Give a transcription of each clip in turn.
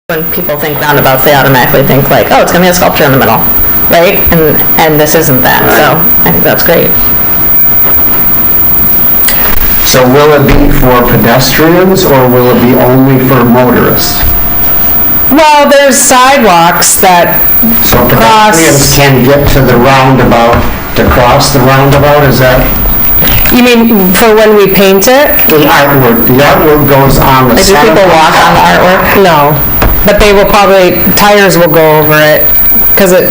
when people think roundabouts, they automatically think like, oh, it's going to be a sculpture in the middle, right? And this isn't that, so I think that's great. So will it be for pedestrians or will it be only for motorists? Well, there's sidewalks that So pedestrians can get to the roundabout to cross the roundabout, is that? You mean for when we paint it? The artwork goes on the Like, do center. people walk on the artwork? No, but they will probably, tires will go over it, because it,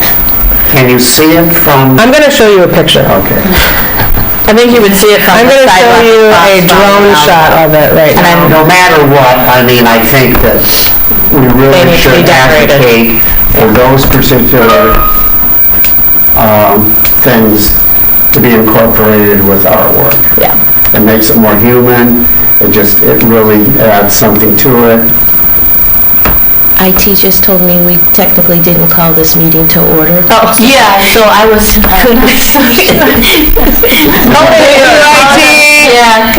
Can you see it from? I'm going to show you a picture. Okay. I think you would see it from I'm the going to show sidewalk you across a from the drone roundabout. shot of it right now. No matter what, I mean, I think that we They really need to be should decorated. advocate for those particular things to be incorporated with artwork. Yeah. It makes it more human, it really adds something to it. IT just told me we technically didn't call this meeting to order. Oh, Yeah, so I was... Yeah,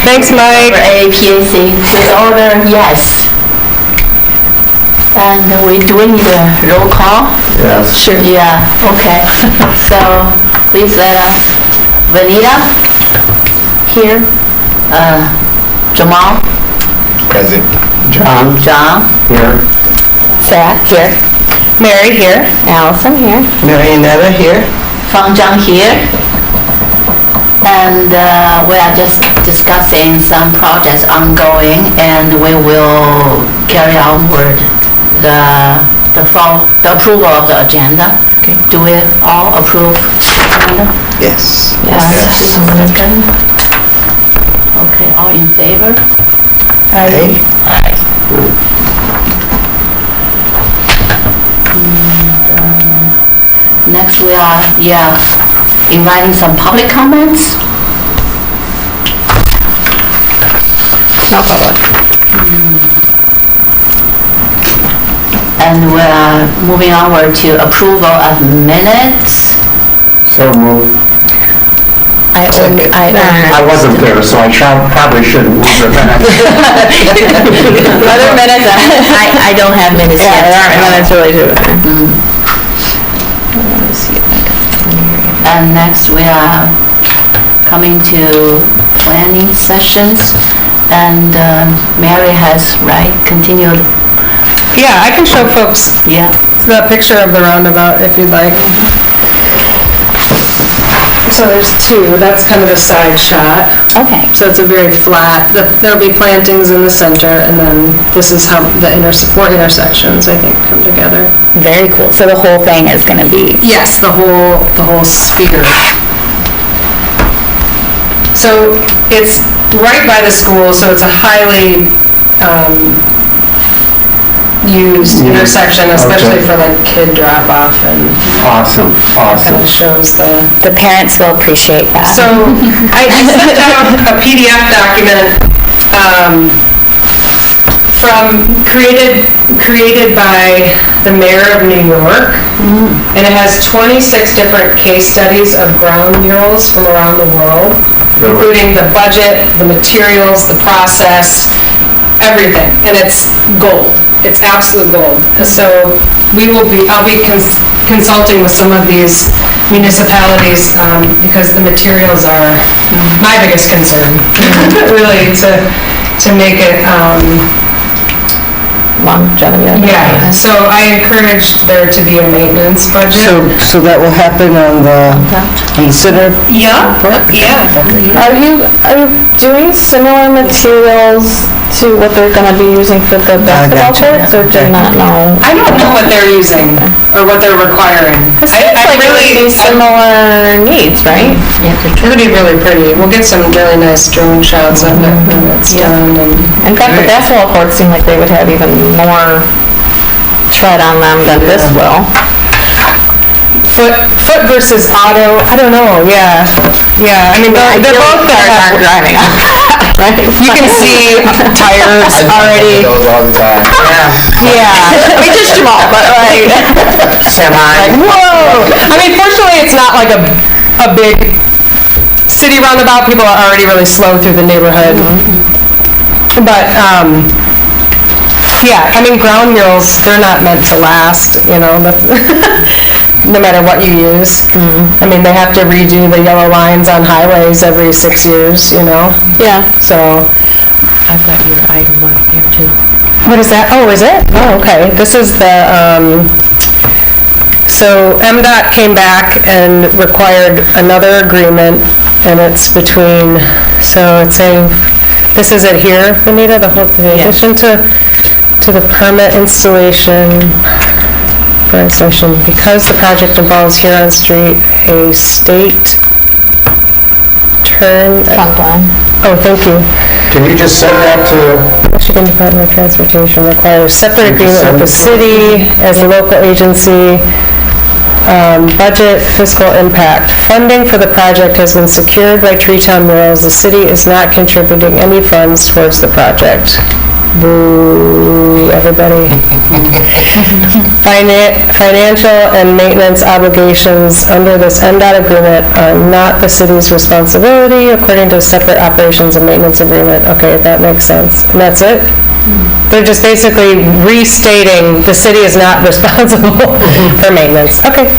Thanks, Mike. for APAC, to order, yes. And we do need a roll call? Yes. Sure. Yeah, okay. So, please let Vanita here, Jamal, Present. John? John, Here. Zach here. Mary here. Allison here. Marionetta here. Fang Zhang here. And we are just discussing some projects ongoing, and we will carry onward the approval of the agenda. Okay. Do we all approve agenda? Yes. Yes. Second? Okay, all in favor? Aye. Next we are, inviting some public comments. No public. And we are moving onward to approval of minutes. So moved. I wasn't there, so I probably shouldn't move the minutes. Other minutes, I don't have minutes yeah, yet. there aren't minutes really to it. Let me see if I can find here. And next we are coming to planning sessions, and Mary has, continued, Yeah, I can show folks yeah. the picture of the roundabout if you'd like. So there's two, that's kind of a side shot. Okay. So it's a very flat, there'll be plantings in the center, and then this is how the four intersections, I think, come together. Very cool. So the whole thing is going to be... Yes, the whole sphere. So it's right by the school, so it's a highly used intersection, especially Okay. for like kid drop-off, and Awesome, kind awesome. of shows the... The parents will appreciate that. So I sent out a PDF document created by the mayor of New York, and it has 26 different case studies of ground murals from around the world, including the budget, the materials, the process, everything, and it's gold. It's absolute gold. So I'll be consulting with some of these municipalities because the materials are my biggest concern, really, to make it. Longevity. Yeah, so I encouraged there to be a maintenance budget. So that will happen on the center? Yeah. Are you doing similar materials to what they're going to be using for the basketball courts, or do you not know? I don't know what they're using or what they're requiring. It seems like it would be similar needs, right? It'll be really pretty. We'll get some really nice drone shots of it when it's done. In fact, the basketball courts seem like they would have even more tread on them than this will. Foot versus auto, I don't know, yeah. I mean, they're both cars aren't driving on that, right? You can see tires already. Those all the time. Yeah. I mean, just small, but like, Like, whoa! I mean, fortunately, it's not like a big city roundabout. People are already really slow through the neighborhood. But Yeah, I mean, ground murals, they're not meant to last, you know, no matter what you use. I mean, they have to redo the yellow lines on highways every 6 years, you know? Yeah. So, I've got your item up here too. what is that? Oh, is it? Oh, okay. This is the, so MDOT came back and required another agreement, and it's between, so it's saying, this is it here, Benita, the whole thing, in addition to the permit installation, because the project involves Huron Street, a state turn. Front line. Oh, thank you. Can you just send that to, Michigan Department of Transportation requires separate agreement with the city as a local agency. Budget, fiscal impact. Funding for the project has been secured by Treetown Murals. The city is not contributing any funds towards the project. Boo, everybody. Financial and maintenance obligations under this MDOT agreement are not the city's responsibility according to a separate operations and maintenance agreement. Okay, that makes sense. And that's it? They're just basically restating the city is not responsible for maintenance. Okay.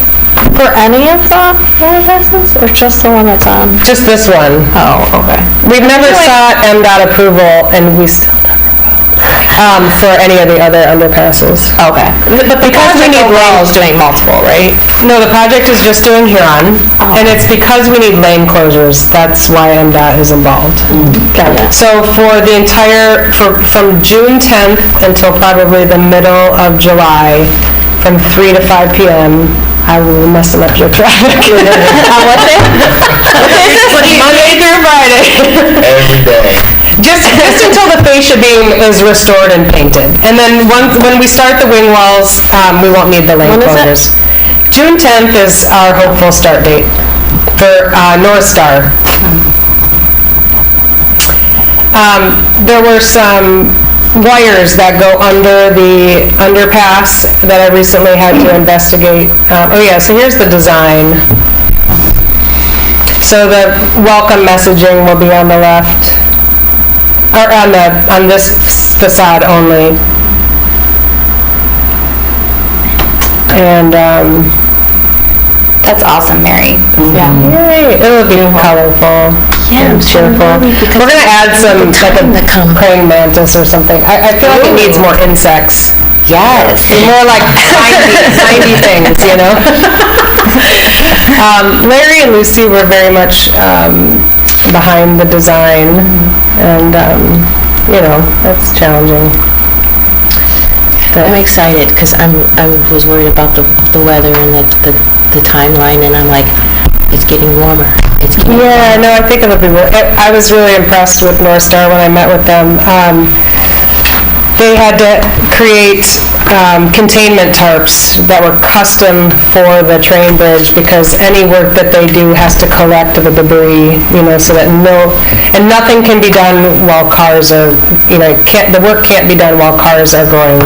For any of the licenses, or just the one that's on? Just this one. Oh, okay. We've never sought MDOT approval, and we still never will, for any of the other underpasses. Okay. But because we need lanes doing multiple, right? No, the project is just doing Huron, and it's because we need lane closures, that's why MDOT is involved. Okay. So for the entire, from June 10th until probably the middle of July, from 3 to 5 p.m., I will be messing up your traffic. On what day? Monday through Friday. every day? Just until the fascia beam is restored and painted. And then when we start the wing walls, we won't need the lane When is it? closures. June 10th is our hopeful start date for North Star. There were some wires that go under the underpass that I recently had to investigate. Oh yeah, so here's the design. So the welcome messaging will be on the left, or on this facade only. And That's awesome, Mary. Yeah. yay, it'll be colorful. Yeah, and cheerful. We're gonna add some, like a praying mantis or something. I feel like it needs more insects. Yes. More like tiny things, you know? Larry and Lucy were very much behind the design, and, you know, that's challenging. I'm excited because I was worried about the weather and the timeline, and I'm like, it's getting warmer. It's getting Yeah, no, I think it'll be, I was really impressed with North Star when I met with them. They had to create containment tarps that were custom for the train bridge, because any work that they do has to collect the debris, you know, so that and nothing can be done while cars are, you know, the work can't be done while cars are going.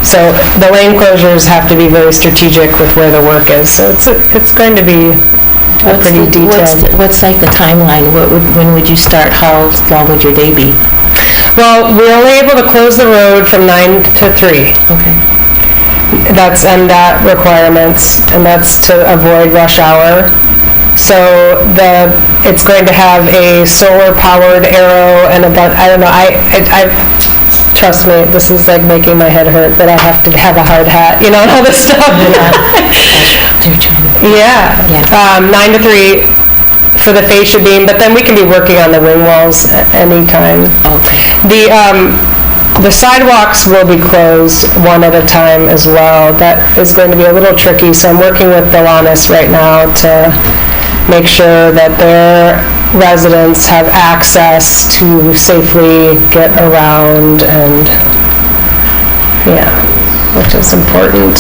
So the lane closures have to be very strategic with where the work is. So it's going to be pretty detailed. What's like the timeline? When would you start? How long would your day be? Well, we're only able to close the road from 9 to 3. Okay. That's MDOT requirements, and that's to avoid rush hour. So it's going to have a solar-powered arrow and I don't know, I trust me, this is like making my head hurt, that I have to have a hard hat, you know, and all this stuff. Yeah. 9 to 3 for the fascia beam, but then we can be working on the wing walls anytime. Okay. The sidewalks will be closed one at a time as well. That is going to be a little tricky, so I'm working with Delanis right now to make sure that their residents have access to safely get around, and yeah, which is important.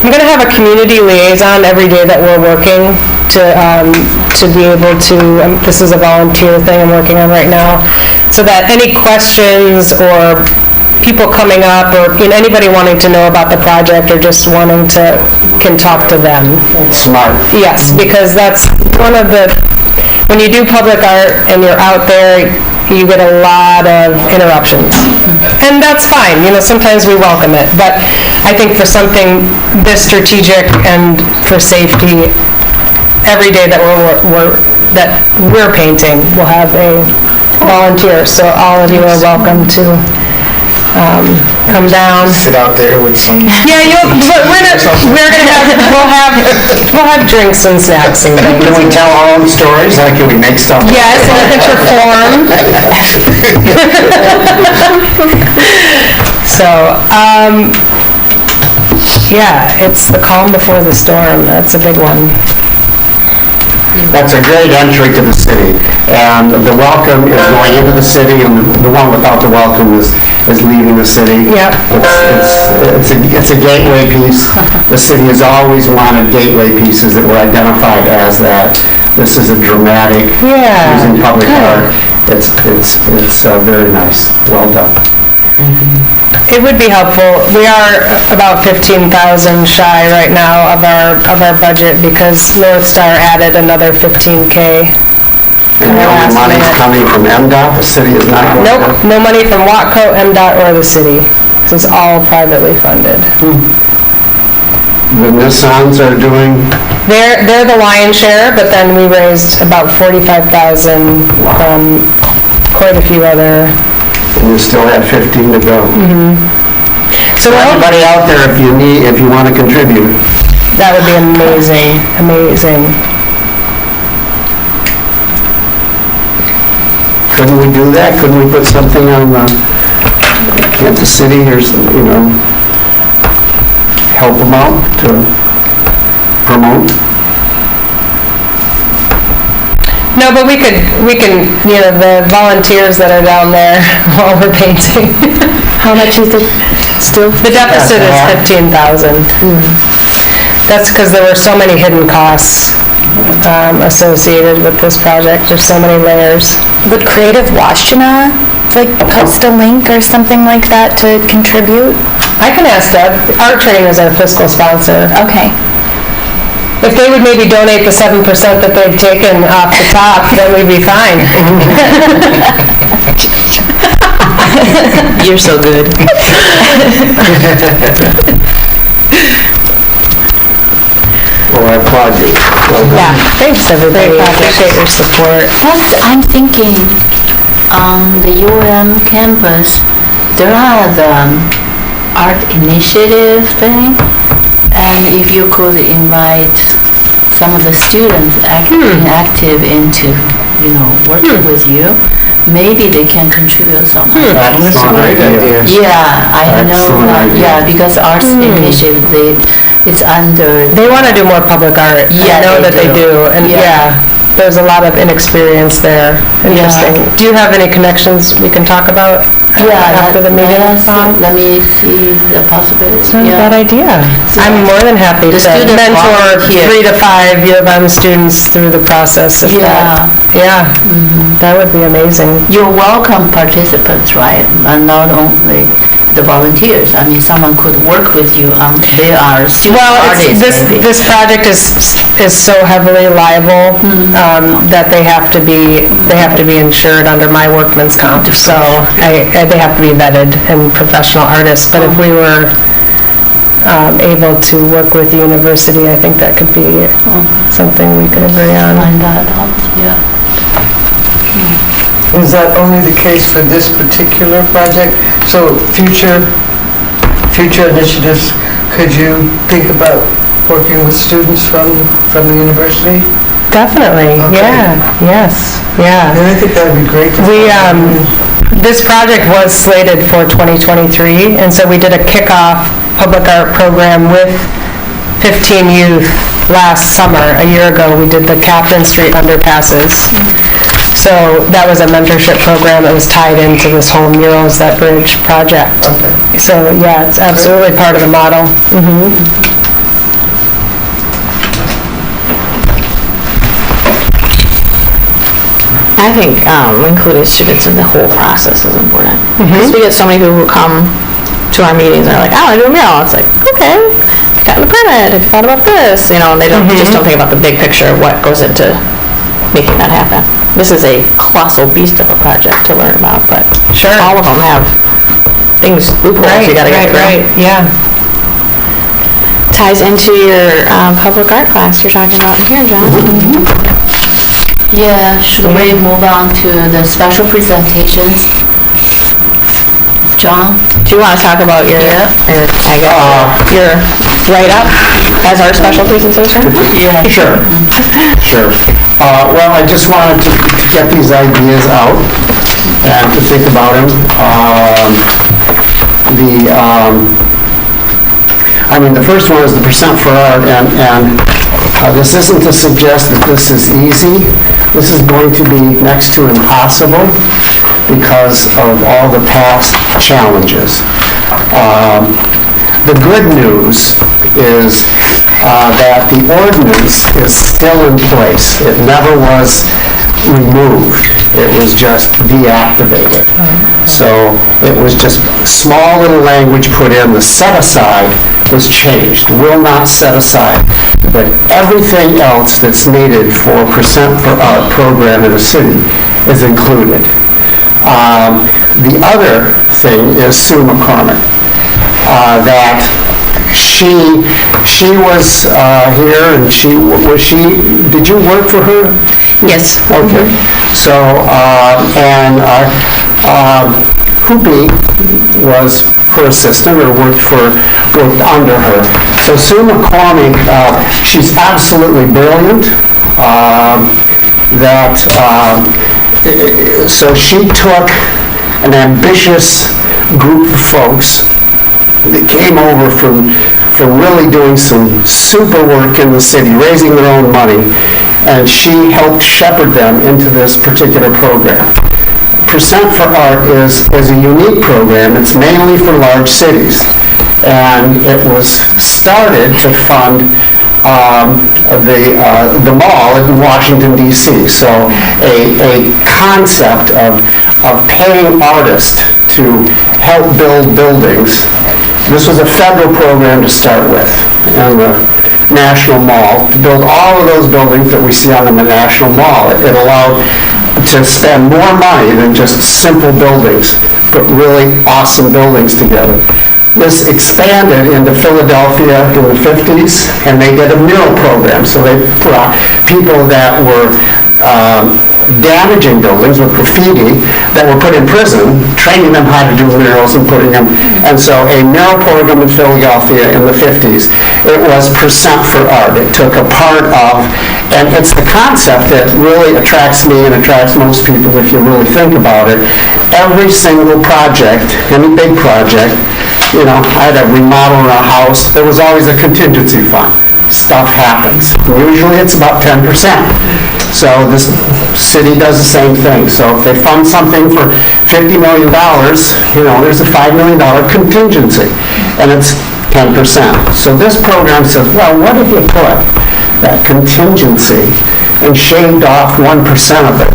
I'm going to have a community liaison every day that we're working to be able to, this is a volunteer thing I'm working on right now, so that any questions or people coming up, or anybody wanting to know about the project or just wanting to, can talk to them. Smart. Yes, because that's one of the, when you do public art and you're out there, you get a lot of interruptions. And that's fine, sometimes we welcome it, but I think for something this strategic and for safety, every day that we're painting, we'll have a volunteer, so all of you are welcome to come down. Sit out there with some... Yeah, we'll have drinks and snacks and things. Can we tell our own stories, like can we make stuff? Yes, and it perform. So, yeah, it's the calm before the storm. That's a big one. That's a great entry to the city, and the welcome is going into the city, and the one without the welcome is leaving the city. Yep. It's a gateway piece. The city has always wanted gateway pieces that were identified as that. This is a dramatic, using public art. It's very nice. Well done. It would be helpful. We are about 15,000 shy right now of our budget because North Star added another 15K. And the only money is coming from MDOT, the city is not going to... Nope, no money from Watco, MDOT, or the city. This is all privately funded. The Nissans are doing... They're the lion's share, but then we raised about 45,000 from quite a few other... And you still have 15 to go. So everybody out there, if you want to contribute. That would be amazing, amazing. Couldn't we do that? Couldn't we put something on can't the city or, help them out to promote? No, but we can, the volunteers that are down there while we're painting. How much is it still? The deficit is 15,000. That's because there were so many hidden costs associated with this project. There's so many layers. Would Creative Washington post a link or something like that to contribute? I can ask Deb. Art Train is our fiscal sponsor. Okay. If they would maybe donate the 7% that they've taken off the top, then we'd be fine. You're so good. Well, I applaud you. Well done. Yeah, thanks everybody. I appreciate your support. I'm thinking on the UM campus, there are the art initiative thing, and if you could invite some of the students active into, working with you, maybe they can contribute something. That's a great idea. Yeah, I know that. Yeah, because arts initiative, it's under. They want to do more public art. Yeah, I know that they do. And there's a lot of inexperience there. Interesting. Yeah. Do you have any connections we can talk about after the meeting? Let me see the possibilities. It's not a bad idea. I'm more than happy to mentor 3 to 5 U of M students through the process. That would be amazing. You're welcome participants, right? And not only the volunteers. I mean, someone could work with you on, they are student artists. This project is so heavily liable that they have to be insured under my workman's comp. So they have to be vetted and professional artists. But if we were able to work with the university, I think that could be something we could agree on. Find that out, yeah. Is that only the case for this particular project? So future initiatives, could you think about working with students from the university? Definitely, Okay. Yes, yeah. And I think that would be great. This project was slated for 2023, and so we did a kickoff public art program with 15 youth last summer. A year ago, we did the Captain Street underpasses. So that was a mentorship program that was tied into this whole Murals That Bridge project. Okay. So yeah, it's absolutely part of the model. I think including students in the whole process is important. Because we get so many people who come to our meetings and are like, I want to do a mural. It's like, okay, I got the permit, have you thought about this? And they just don't think about the big picture of what goes into making that happen. This is a colossal beast of a project to learn about, but all of them have things, loopholes you gotta get through. yeah. Ties into your public art class you're talking about here, John. Yeah, should we move on to the special presentations? John? Do you want to talk about your, your write-up as our special presentation? Yeah. Sure. Well, I just wanted to get these ideas out and to think about them. The first one is the percent for art, and this isn't to suggest that this is easy. This is going to be next to impossible because of all the past challenges. The good news is that the ordinance is still in place. It never was removed. It was just deactivated. So it was just small little language put in. The set aside was changed. Will not set aside. But everything else that's needed for percent for art program in a city is included. The other thing is Sue McCormick. That she was here, and did you work for her? Yes. Okay. So, Hoopy was her assistant, or worked under her. So Sue McCormick, she's absolutely brilliant. So she took an ambitious group of folks that came over from really doing some super work in the city, raising their own money, and she helped shepherd them into this particular program. Percent for Art is a unique program. It's mainly for large cities, and it was started to fund the mall in Washington, D.C. So a concept of paying artists to help build buildings. This was a federal program to start with, and the National Mall, to build all of those buildings that we see on the National Mall. It allowed to spend more money than just simple buildings, put really awesome buildings together. This expanded into Philadelphia in the 50s, and they did a mural program. So they brought people that were damaging buildings with graffiti that were put in prison, training them how to do murals and putting them. And so a mural program in Philadelphia in the 50s, it was percent for art. It took a part of, and it's the concept that really attracts me and attracts most people if you really think about it. Every single project, any big project, I had a remodel in a house, there was always a contingency fund. Stuff happens. Usually it's about 10%. So this city does the same thing. So if they fund something for $50 million, there's a $5 million contingency, and it's 10%. So this program says, well, what if you put that contingency and shaved off 1% of it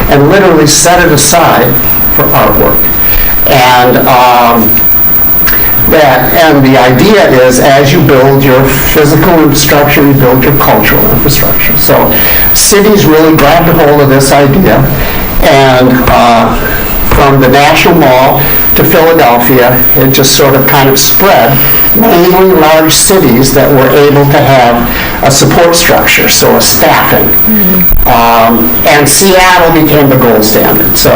and literally set it aside for artwork? And the idea is, as you build your physical infrastructure, you build your cultural infrastructure. So cities really grabbed a hold of this idea, and from the National Mall to Philadelphia, it just sort of kind of spread, mainly large cities that were able to have a support structure, so a staffing. And Seattle became the gold standard. So,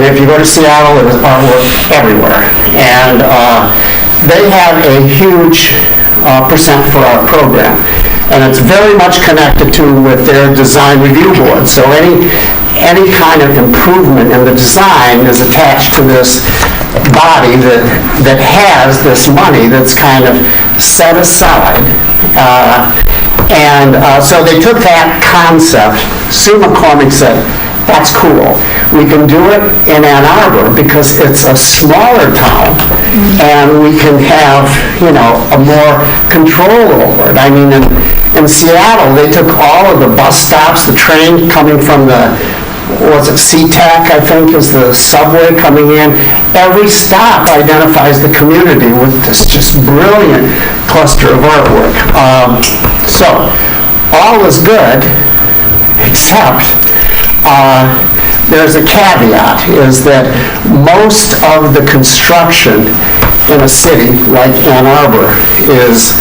if you go to Seattle, there was artwork everywhere. And they have a huge percent for art program. And it's very much connected with their design review board. So any kind of improvement in the design is attached to this body that has this money that's kind of set aside. So they took that concept. Sue McCormick said, that's cool. We can do it in Ann Arbor because it's a smaller town, and we can have, a more control over it. In Seattle, they took all of the bus stops, the train coming from SeaTac, I think, is the subway coming in. Every stop identifies the community with this just brilliant cluster of artwork. So all is good, except there's a caveat, is that most of the construction in a city like Ann Arbor is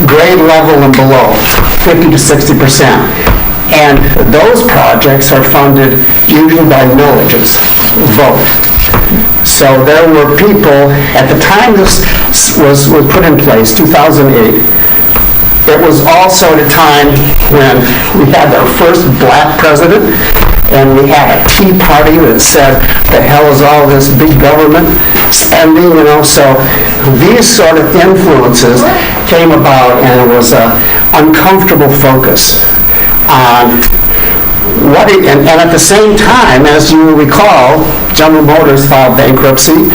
grade level and below, 50 to 60%. And those projects are funded usually by millages, vote. So there were people, at the time this was put in place, 2008, it was also at a time when we had our first black president, and we had a Tea Party that said, the hell is all this big government spending, so these sort of influences came about, and it was an uncomfortable focus on what and at the same time, as you recall, General Motors filed bankruptcy.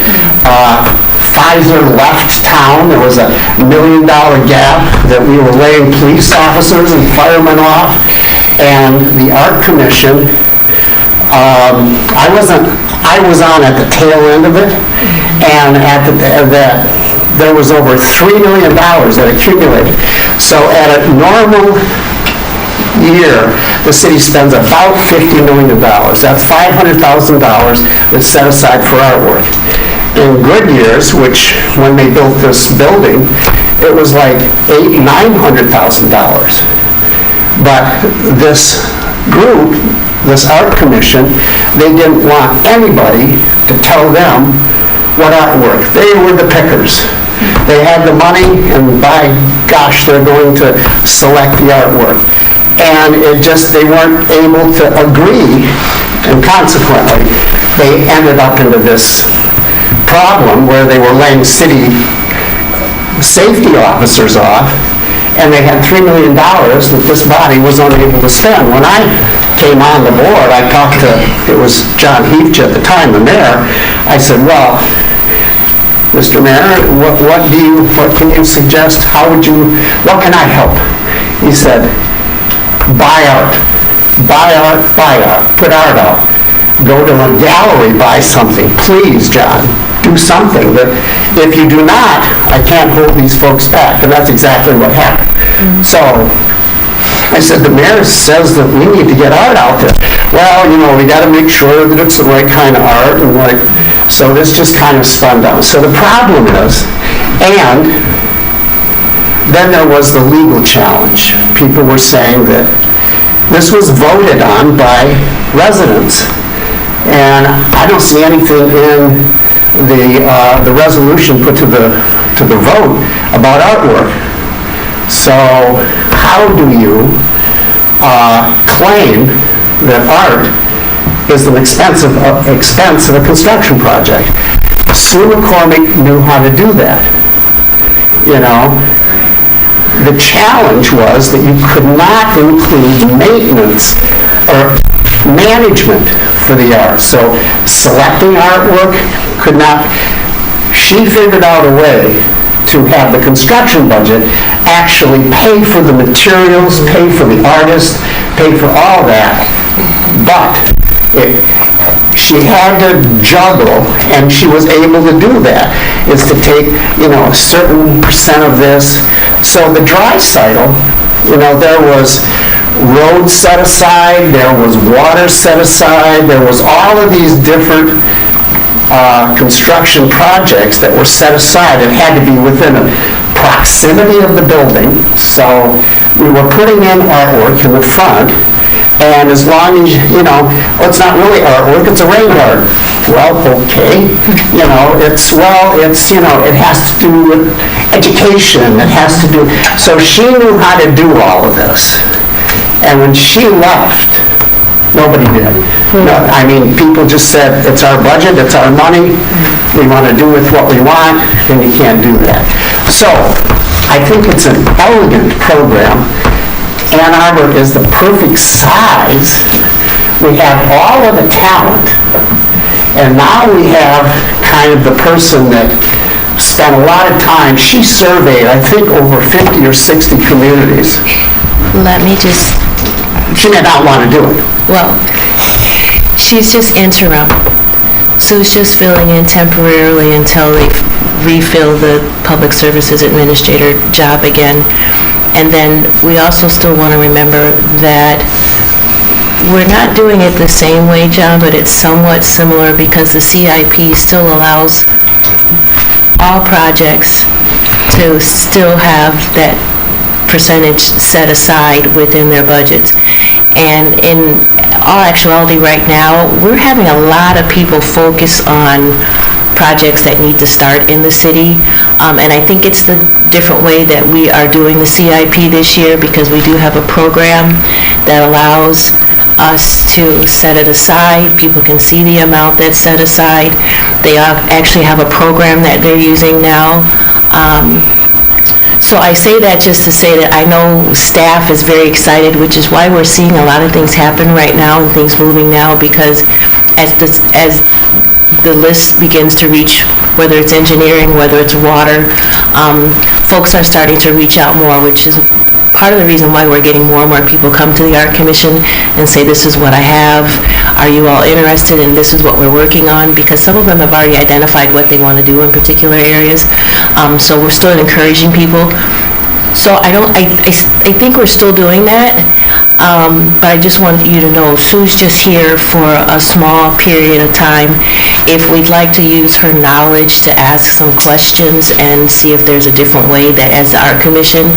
Pfizer left town. There was $1 million gap that we were laying police officers and firemen off. And the Art Commission, I was on at the tail end of it, and there was over $3 million that accumulated. So at a normal year, the city spends about $50 million. That's $500,000 that's set aside for artwork. In good years, which when they built this building, it was like $800,000, $900,000. But this group, this art commission, they didn't want anybody to tell them what artwork. They were the pickers. They had the money, and by gosh, they're going to select the artwork. And they weren't able to agree, and consequently, they ended up into this problem where they were laying city safety officers off, and they had $3 million that this body was unable to spend. When I came on the board, I talked to, it was John Heafch at the time, the mayor. I said, well, Mr. Mayor, what can you suggest? What can I help? He said, buy art, put art out. Go to a gallery, buy something. Please, John, do something. But if you do not, I can't hold these folks back. And that's exactly what happened. Mm-hmm. So I said, the mayor says that we need to get art out there. Well, we got to make sure that it's the right kind of art. So this just kind of spun down. So the problem is, and then there was the legal challenge. People were saying that this was voted on by residents. And I don't see anything in the resolution put to the vote about artwork. So how do you claim that art is an expense of a construction project? Sue McCormick knew how to do that. The challenge was that you could not include maintenance or management for the art. So selecting artwork could not. She figured out a way to have the construction budget actually pay for the materials, pay for the artist, pay for all that. But she had to juggle, and she was able to do that, is to take, a certain percent of this. So the dry cycle, there was roads set aside, there was water set aside, there was all of these different construction projects that were set aside. It had to be within a proximity of the building. So we were putting in artwork in the front, and as long as, it's not really artwork, it's a rain garden. Well, okay, it has to do with education, it has to do, so she knew how to do all of this. And when she left, nobody did. No, people just said, it's our budget, it's our money, we want to do with what we want, and you can't do that. So, I think it's an elegant program. Ann Arbor is the perfect size. We have all of the talent, and now we have kind of the person that spent a lot of time. She surveyed, I think, over 50 or 60 communities. Let me just... She did not want to do it. Well, she's just interim. Sue's just filling in temporarily until they refill the public services administrator job again. And then we also still want to remember that we're not doing it the same way, John, but it's somewhat similar because the CIP still allows all projects to still have that percentage set aside within their budgets. And in all actuality right now, we're having a lot of people focus on projects that need to start in the city. And I think it's the different way that we are doing the CIP this year because we do have a program that allows us to set it aside. People can see the amount that's set aside. They actually have a program that they're using now. So I say that just to say that I know staff is very excited, which is why we're seeing a lot of things happen right now and things moving now, because as the list begins to reach, whether it's engineering, whether it's water, folks are starting to reach out more, which is part of the reason why we're getting more and more people come to the Art Commission and say, this is what I have, are you all interested, and this is what we're working on, because some of them have already identified what they want to do in particular areas. So we're still encouraging people. So I think we're still doing that, but I just want you to know Sue's just here for a small period of time. If we'd like to use her knowledge to ask some questions and see if there's a different way that as the Art Commission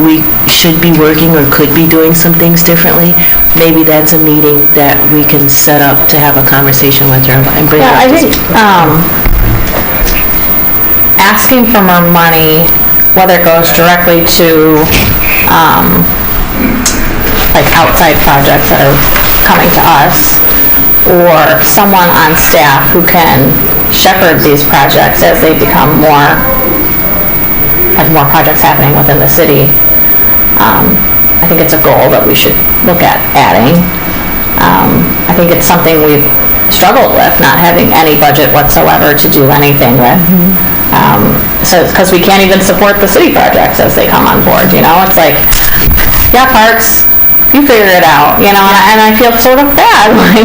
we should be working or could be doing some things differently, maybe that's a meeting that we can set up to have a conversation with her and bring her up to speed. Asking for more money, whether it goes directly to like outside projects that are coming to us, or someone on staff who can shepherd these projects as they become more projects happening within the city. I think it's a goal that we should look at adding. I think it's something we've struggled with, not having any budget whatsoever to do anything with. So it's because we can't even support the city projects as they come on board, you know? It's like, yeah, Parks, you figure it out, you know? And I feel sort of bad, like,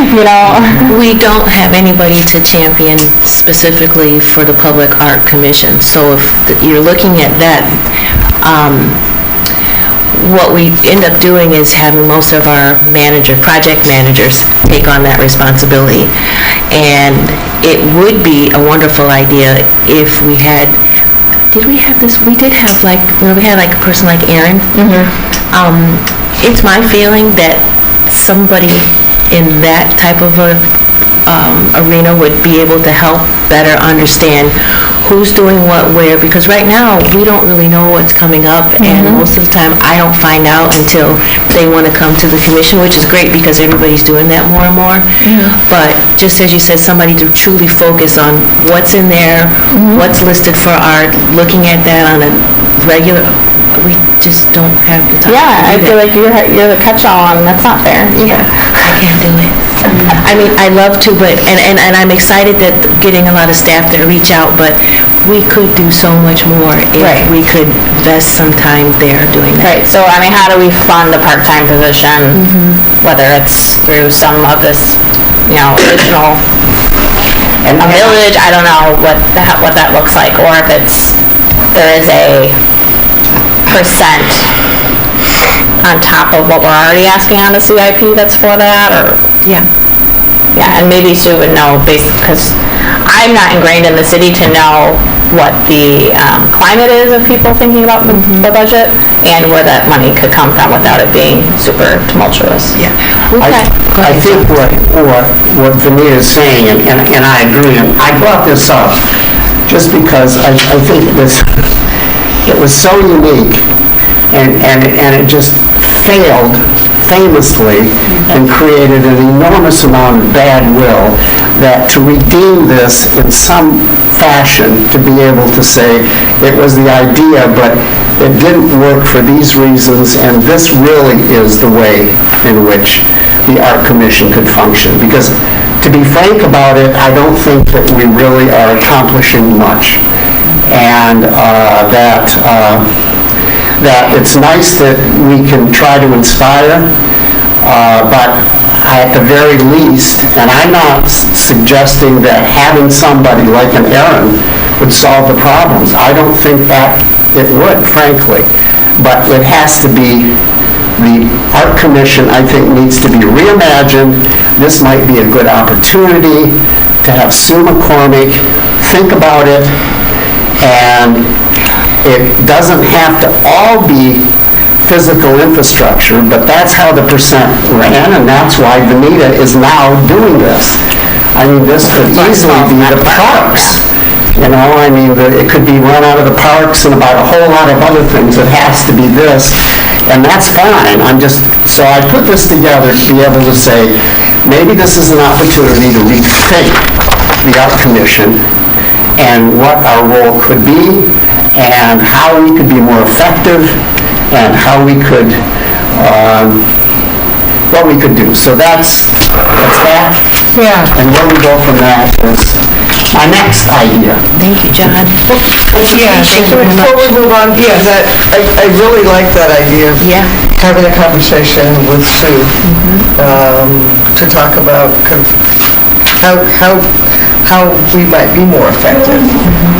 you know? We don't have anybody to champion specifically for the Public Art Commission. So if you're looking at that, what we end up doing is having most of our project managers take on that responsibility. And it would be a wonderful idea if we had, did we have this? We did have we had a person like Erin. It's my feeling that somebody in that type of a arena would be able to help better understand who's doing what where, because right now we don't really know what's coming up, and most of the time I don't find out until they want to come to the commission, which is great because everybody's doing that more and more. But just as you said, somebody to truly focus on what's in there, what's listed for art, looking at that on a regular, we just don't have the time. Yeah, I feel like you're the catch-all, and that's not fair either. I can't do it. I mean, I love to, but, and I'm excited that getting a lot of staff to reach out, but we could do so much more if we could invest some time there doing that. Right, so I mean, how do we fund a part-time position, whether it's through some of this, you know, additional, a village, I don't know what that looks like, or if there is a percent on top of what we're already asking on the CIP that's for that, or... Yeah, and maybe Sue would know, because I'm not ingrained in the city to know what the climate is of people thinking about the budget and where that money could come from without it being super tumultuous. Yeah. I think what Vanita is saying, and I agree, and I brought this up just because I think it was so unique, and it just failed famously and created an enormous amount of bad will, that to redeem this in some fashion, to be able to say it was the idea but it didn't work for these reasons, and this really is the way in which the Art Commission could function. Because to be frank about it, I don't think that we really are accomplishing much, and that it's nice that we can try to inspire, but at the very least, and I'm not suggesting that having somebody like an Erin would solve the problems. I don't think that it would, frankly, but it has to be The Art Commission, I think, needs to be reimagined. This might be a good opportunity to have Sue McCormick think about it, and it doesn't have to all be physical infrastructure, but that's how the percent ran, and that's why Veneta is now doing this. I mean, this could easily be the parks. You know, I mean, it could be run out of the parks and about a whole lot of other things. It has to be this, and that's fine. So I put this together to be able to say, maybe this is an opportunity to rethink the Art Commission and what our role could be and how we could be more effective and how we could, what we could do. So that's that. Yeah. And where we go from that is my next idea. Thank you, John. Yeah, thank you very much. Before we move on, I really like that idea of having a conversation with Sue to talk about how we might be more effective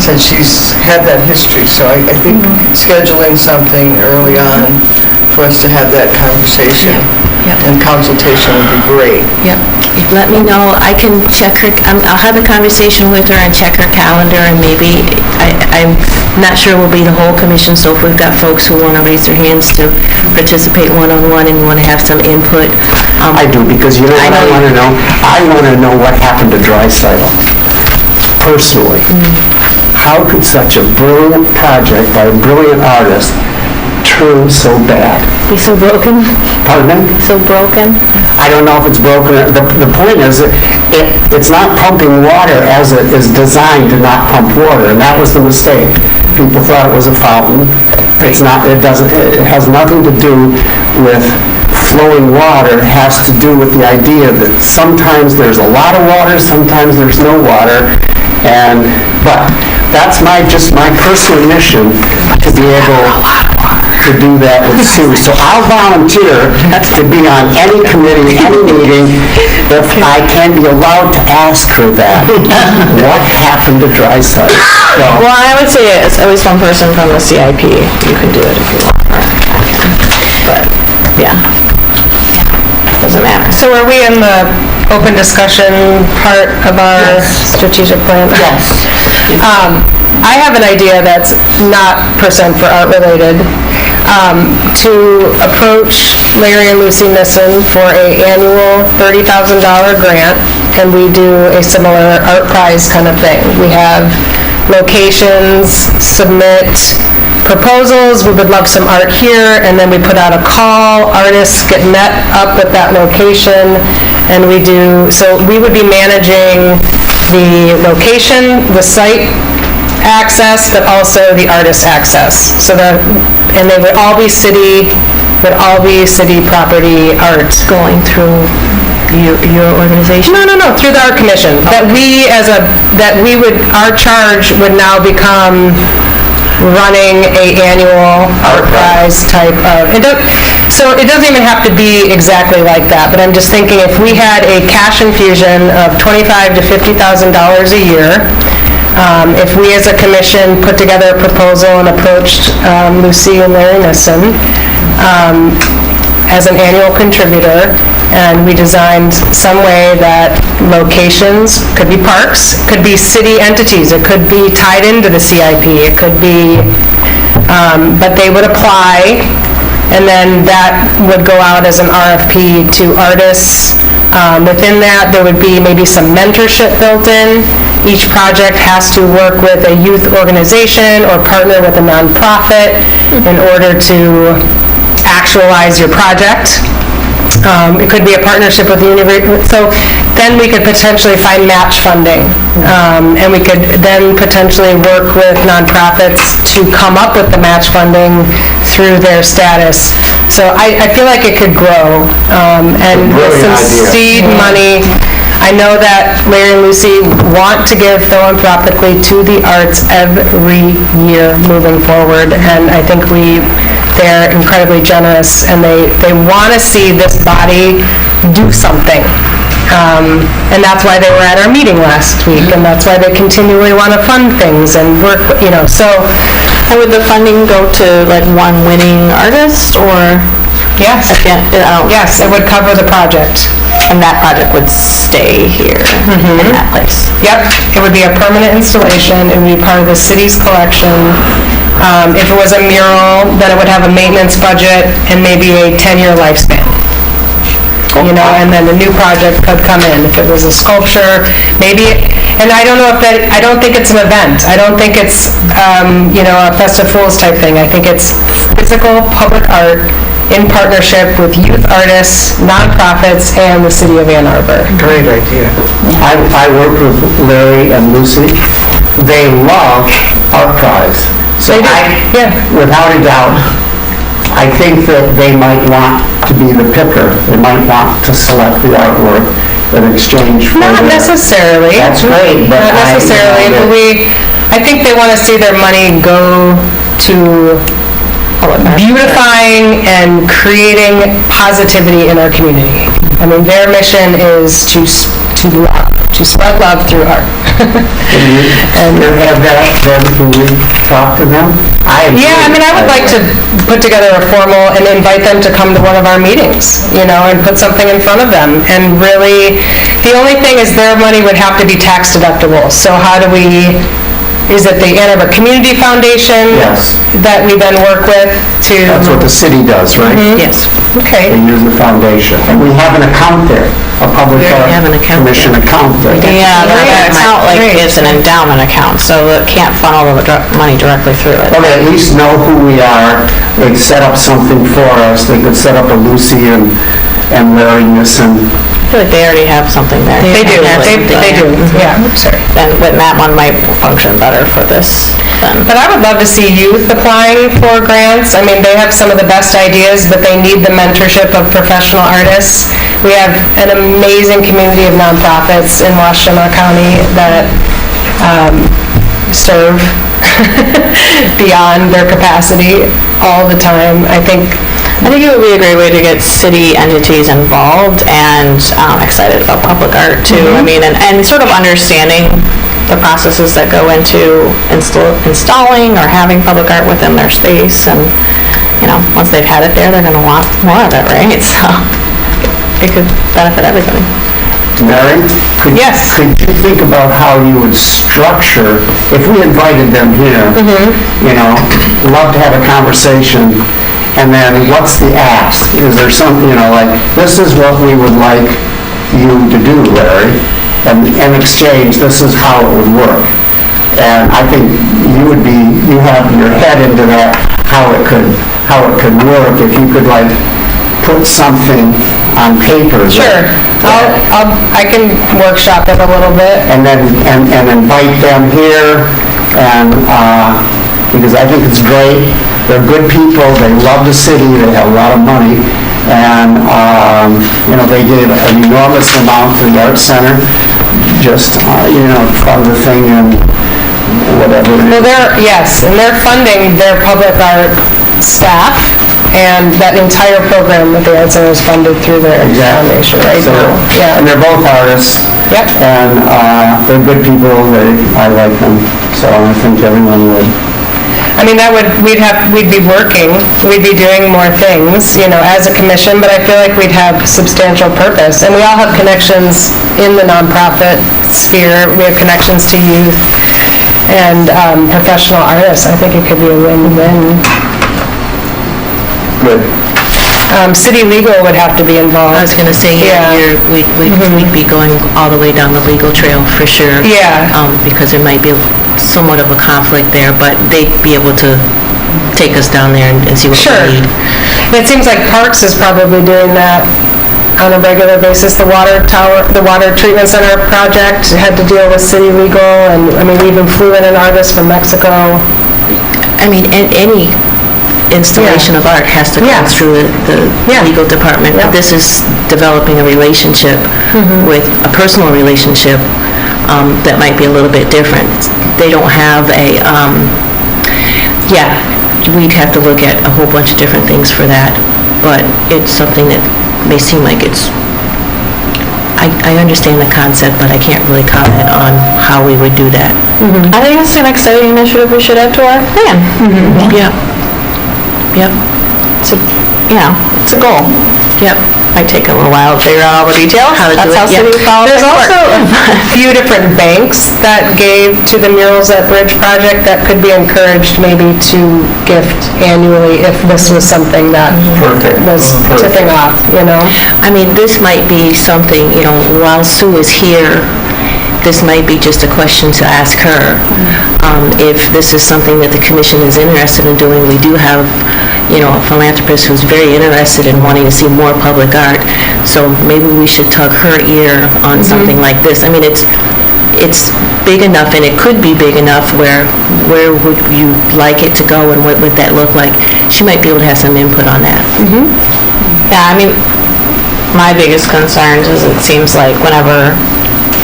since she's had that history. So I think scheduling something early on for us to have that conversation and consultation would be great. Yep. Let me know. I can check her, I'll have a conversation with her and check her calendar, and maybe, I'm not sure it will be the whole commission, so if we've got folks who want to raise their hands to participate one-on-one and want to have some input. I do, because you know what I want to know? I want to know what happened to Dry Cycle, personally. How could such a brilliant project by a brilliant artist turn so bad? Be so broken? Pardon me? So broken? I don't know if it's broken. The point is that it's not pumping water as it is designed to not pump water, and that was the mistake. People thought it was a fountain. It's not. It doesn't. It has nothing to do with flowing water. It has to do with the idea that sometimes there's a lot of water, sometimes there's no water, but that's just my personal mission to be able to do that with Sue. So I'll volunteer to be on any committee, any meeting, if I can be allowed to ask her that. What happened to Dry Cycle? Well, I would say it's at least one person from the CIP. You can do it if you want. But, yeah. Doesn't matter. So are we in the open discussion part of our strategic plan? Yes. I have an idea that's not percent for art related, to approach Larry and Lucy Nissen for an annual $30,000 grant, and we do a similar art prize kind of thing. We have locations, submit proposals, we would love some art here, and then we put out a call, artists get met up with that location, and so we would be managing the location, the site access, but also the artist access. And they would all be city property art. Going through your organization? No, through the Art Commission. Our charge would now become running a annual art prize type of, so it doesn't even have to be exactly like that, but I'm just thinking if we had a cash infusion of $25,000 to $50,000 a year, if we as a commission put together a proposal and approached Lucy and Larry Nissen as an annual contributor, and we designed some way that locations, could be parks, could be city entities, it could be tied into the CIP, it could be, but they would apply, and then that would go out as an RFP to artists. Within that, there would be maybe some mentorship built in. Each project has to work with a youth organization or partner with a nonprofit in order to actualize your project. It could be a partnership with the university. So then we could potentially find match funding. And we could then potentially work with nonprofits to come up with the match funding through their status. So I feel like it could grow. And with some seed money, I know that Larry and Lucy want to give philanthropically to the arts every year moving forward, and I think they're incredibly generous, and they want to see this body do something. And that's why they were at our meeting last week, and that's why they continually want to fund things and work, so. And would the funding go to like one winning artist, or? Yes. Yes, it would cover the project. And that project would stay here in that place. Yep, it would be a permanent installation, it would be part of the city's collection. If it was a mural, then it would have a maintenance budget and maybe a 10-year lifespan. You know, and then the new project could come in. If it was a sculpture, maybe, and I don't know if that, I don't think it's an event. I don't think it's, you know, a Festive Fools type thing. I think it's physical public art in partnership with youth artists, nonprofits, and the city of Ann Arbor. Great idea. I worked with Larry and Lucy. They love Art Prize. So without a doubt, I think that they might want to be the picker. They might want to select the artwork in exchange for Not necessarily. That's great, but Not necessarily, but I think they want to see their money go to beautifying and creating positivity in our community. I mean, their mission is to spread love through art. And you have that, then can you talk to them? Yeah, I mean, I would like to put together a formal and invite them to come to one of our meetings, you know, and put something in front of them. And really, the only thing is their money would have to be tax deductible. So how do we, is it the Ann Arbor Community Foundation? Yes. That we then work with to... That's what the city does, right? Yes. Okay. They use the foundation. And we have an account there, a public art commission account there. Yeah, that account is an endowment account, so it can't funnel the money directly through it. Well, they at least know who we are. They'd set up something for us. They could set up a Lucy and Larry Nissen. I feel like they already have something there. They do, yeah, sorry. And that one might function better for this then. But I would love to see youth applying for grants. I mean, they have some of the best ideas, but they need the mentorship of professional artists. We have an amazing community of nonprofits in Washtenaw County that serve beyond their capacity all the time. I think it would be a great way to get city entities involved and excited about public art too. I mean, and sort of understanding the processes that go into installing or having public art within their space. And, you know, once they've had it there, they're going to want more of it, right? So it could benefit everybody. Mary? Could you think about how you would structure, if we invited them here, you know, love to have a conversation. And then what's the ask? Is there something, you know, like, this is what we would like you to do, Larry, and in exchange, this is how it would work. And I think you have your head into that, how it could work, if you could, like, put something on paper. Sure. I can workshop it a little bit. And then, and invite them here, and, because I think it's great. They're good people, they love the city, they have a lot of money, and, you know, they gave an enormous amount to the Art Center, just, you know, fund the thing and whatever. Well, and they're funding their public art staff, and that entire program that the Art Center is funded through their foundation right now. Yeah. And they're both artists. Yep. And they're good people, I like them, so I think everyone would. I mean, we'd be working, we'd be doing more things, you know, as a commission, but I feel like we'd have substantial purpose. And we all have connections in the nonprofit sphere. We have connections to youth and professional artists. I think it could be a win-win. Good. City legal would have to be involved. I was going to say, we'd be going all the way down the legal trail for sure. Yeah. Because there might be somewhat of a conflict there, but they'd be able to take us down there and see what we need. And it seems like Parks is probably doing that on a regular basis. The water treatment center project had to deal with city legal, and I mean, we even flew in an artist from Mexico. I mean, any installation of art has to go through the legal department. But this is developing a relationship with a personal relationship that might be a little bit different. They don't have a, we'd have to look at a whole bunch of different things for that, but it's something that may seem like it's, I understand the concept, but I can't really comment on how we would do that. I think it's an exciting initiative we should add to our plan. Yep. it's a goal. Yep. Might take a little while to figure out all the details. That's how city politics There's also a few different banks that gave to the Murals at Bridge project that could be encouraged maybe to gift annually if this was something that was tipping off, I mean, this might be something, while Sue is here, this might be just a question to ask her. If this is something that the commission is interested in doing, we do have, a philanthropist who's very interested in wanting to see more public art. So maybe we should tug her ear on something like this. I mean, it's big enough, and it could be big enough where would you like it to go, and what would that look like? She might be able to have some input on that. Yeah, I mean, my biggest concerns is it seems like whenever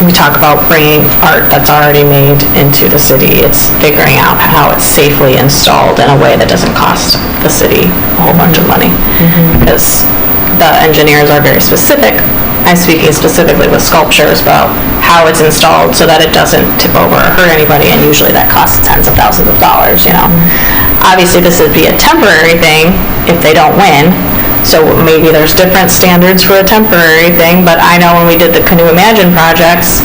we talk about bringing art that's already made into the city, it's figuring out how it's safely installed in a way that doesn't cost the city a whole bunch of money. Because the engineers are very specific. I'm speaking specifically with sculptures about how it's installed so that it doesn't tip over or hurt anybody, and usually that costs tens of thousands of dollars, Obviously, this would be a temporary thing if they don't win. So maybe there's different standards for a temporary thing, but I know when we did the Canoe Imagine projects,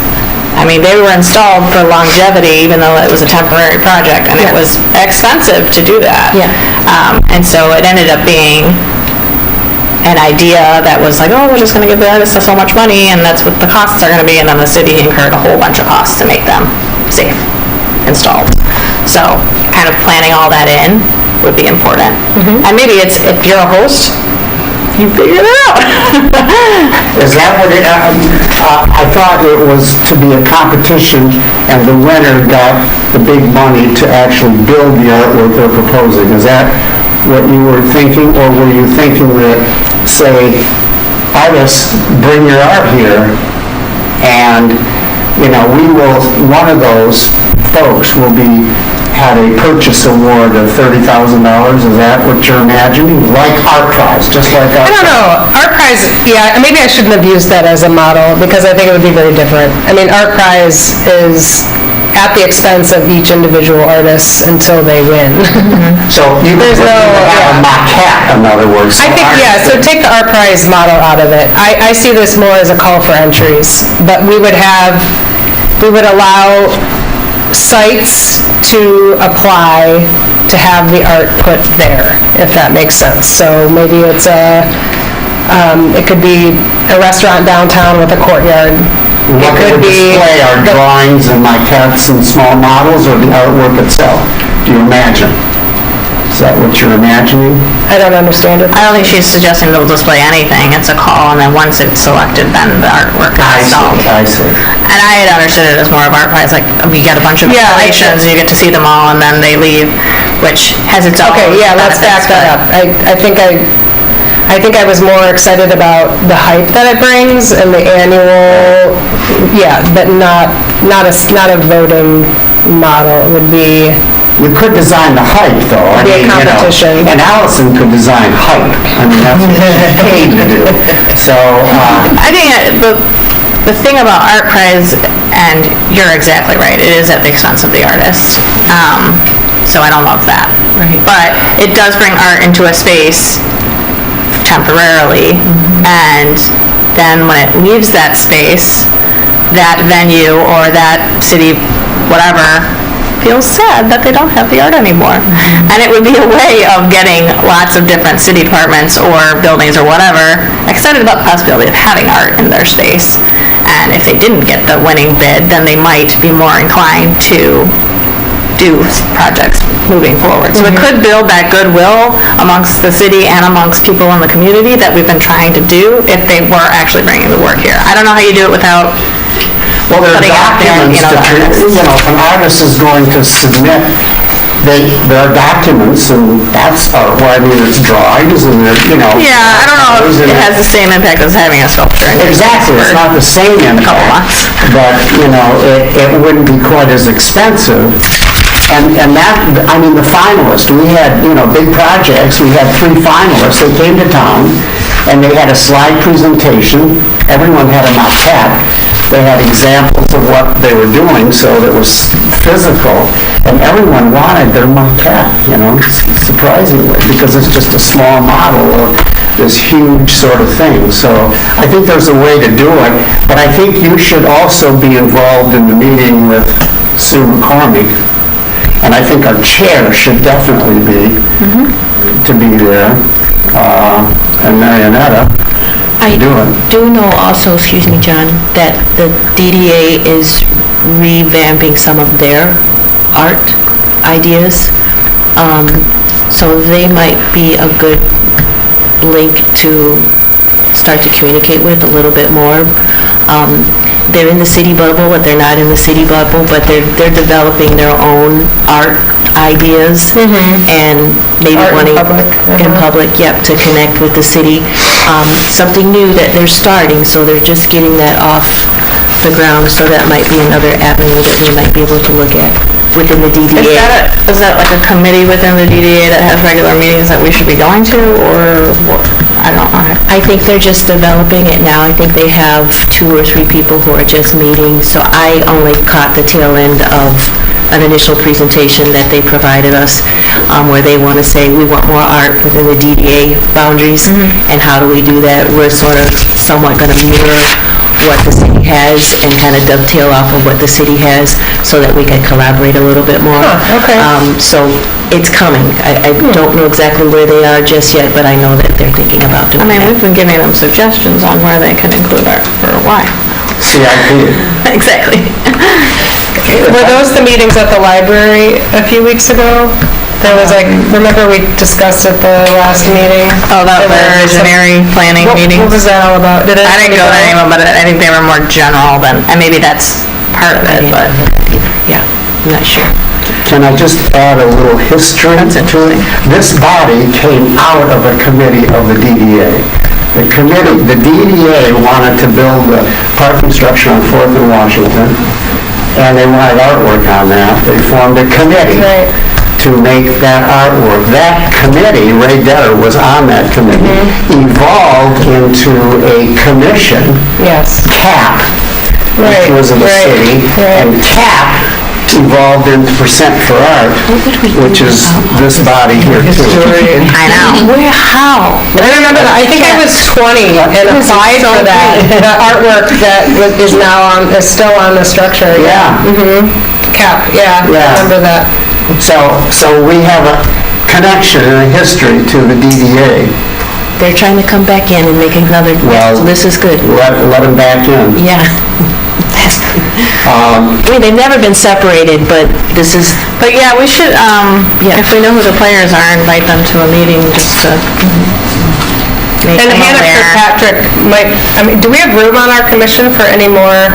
I mean, they were installed for longevity, even though it was a temporary project, and it was expensive to do that. And so it ended up being an idea that was like, oh, we're just going to give the artists so much money, and that's what the costs are going to be, and then the city incurred a whole bunch of costs to make them safe installed. So kind of planning all that in would be important. And maybe it's, if you're a host, you figure it out. Is that what I thought it was to be a competition, and the winner got the big money to actually build the artwork they're proposing. Is that what you were thinking, or were you thinking that, say, artists, bring your art here, and, one of those folks will had a purchase award of $30,000. Is that what you're imagining? Like Art Prize, just like Art Prize? I don't know. Art Prize, maybe I shouldn't have used that as a model, because I think it would be very different. I mean, Art Prize is at the expense of each individual artist until they win. So you have a maquette, in other words. I think, so take the Art Prize model out of it. I see this more as a call for entries, but we would allow sites to apply to have the art put there, if that makes sense. So maybe it's it could be a restaurant downtown with a courtyard. What it could be display are drawings and maquettes and small models, or the artwork itself? Do you imagine? Is that what you're imagining? I don't understand it. I don't think she's suggesting they'll display anything. It's a call, and then once it's selected, then the artwork is installed. I see. And I had understood it as more of Art Prize, like you get a bunch of installations, and you get to see them all, and then they leave, which has its own. Okay, let's back that up. I think I was more excited about the hype that it brings and the annual, but not a voting model. It would be. We could design the hype, though. Be a competition. And Allison could design hype. I mean, that's what she's paid to do. So, I think the thing about Art Prize, and you're exactly right, it is at the expense of the artist. So I don't love that. Right. But it does bring art into a space temporarily, and then when it leaves that space, that venue or that city, whatever, feels sad that they don't have the art anymore. And it would be a way of getting lots of different city departments or buildings or whatever excited about the possibility of having art in their space. And if they didn't get the winning bid, then they might be more inclined to do projects moving forward. So it could build that goodwill amongst the city and amongst people in the community that we've been trying to do if they were actually bringing the work here. I don't know how you do it without well, there are documents if an artist is going to submit, there are documents, and that's I mean, it's drawings, and Yeah, I don't know if it has the same impact as having a sculpture. Exactly, it's not the same impact, but, it wouldn't be quite as expensive. And that, I mean, the finalists, we had, big projects, we had 3 finalists that came to town, and they had a slide presentation, everyone had a maquette, they had examples of what they were doing, so that was physical, And everyone wanted their maquette, surprisingly, because it's just a small model of this huge sort of thing. So I think there's a way to do it, but I think you should also be involved in the meeting with Sue McCormick. And I think our chair should definitely be, to be there, and Marionetta. I do know also, excuse me, John, that the DDA is revamping some of their art ideas. So they might be a good link to start to communicate with a little bit more. They're in the city bubble, but they're not in the city bubble, but they're developing their own art ideas and maybe wanting in public, to connect with the city. Something new that they're starting, so they're just getting that off the ground, so that might be another avenue that we might be able to look at within the DDA. Is that like a committee within the DDA that has regular meetings that we should be going to, or what? I don't know. I think they're just developing it now. I think they have 2 or 3 people who are just meeting, so I only caught the tail end of an initial presentation that they provided us, where they want to say, we want more art within the DDA boundaries, and how do we do that? We're sort of somewhat going to mirror what the city has and kind of dovetail off of what the city has so that we can collaborate a little bit more. So it's coming. I don't know exactly where they are just yet, but I know that they're thinking about doing that. We've been giving them suggestions on where they can include art for a while. CIP. Exactly. Were those the meetings at the library a few weeks ago? There was remember we discussed at the last meeting? Oh, that visionary planning meeting? What was that all about? I didn't go to any of them, but I think they were more general than, and maybe that's part of it, but yeah, I'm not sure. Can I just add a little history? That's interesting. This body came out of a committee of the DDA. The DDA wanted to build the parking structure on 4th and Washington, and they wanted artwork on that. They formed a committee to make that artwork. That committee, Ray Detter was on that committee, evolved into a commission, CAP, which was of the city, and CAP evolved into Percent for Art, which is this body here too. I know. How? I remember that. I think I was 20 and applied for that. The artwork that is still on the structure. CAP, I remember that. So we have a connection and a history to the DDA. They're trying to come back in and make another, this is good. Let them back in. Yeah. They've never been separated, but this is... But yeah, we should, if we know who the players are, invite them to a meeting just to make them Hannah aware. Kirkpatrick do we have room on our commission for any more?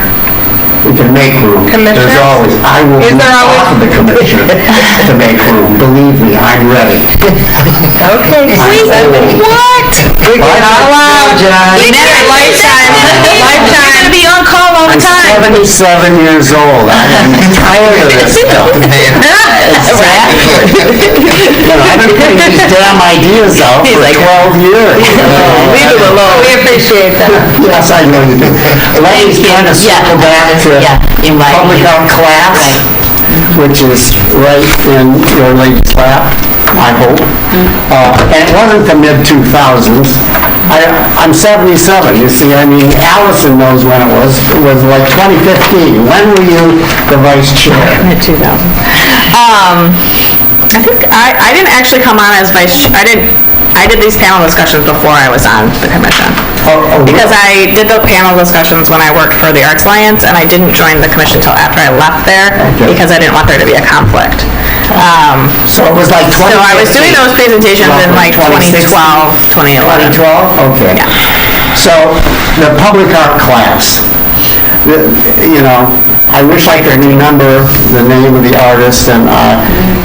We can make room. There's always, I will be off of the commission to make room. Believe me, I'm ready. Okay. What? Lifetime. You're going to be on call all the time. I'm 77 years old. I'm tired of this stuff. Exactly. I've been putting these damn ideas out for 12 years. Leave it alone. We appreciate that. Yes, I know you do. Let's kind of circle back to public art class, which is right in your lady's lap, I hope. And it wasn't the mid-2000s. I'm 77, you see. Allison knows when it was. It was like 2015. When were you the vice chair? Mid-2000. I think I didn't actually come on as vice chair. I did these panel discussions before I was on the commission. Because I did the panel discussions when I worked for the Arts Alliance, and I didn't join the commission until after I left there, because I didn't want there to be a conflict. So it was like 2015. So I was doing those presentations in like 2012, 2011. 2012? Okay. Yeah. So the public art class, I wish I could remember the name of the artist, and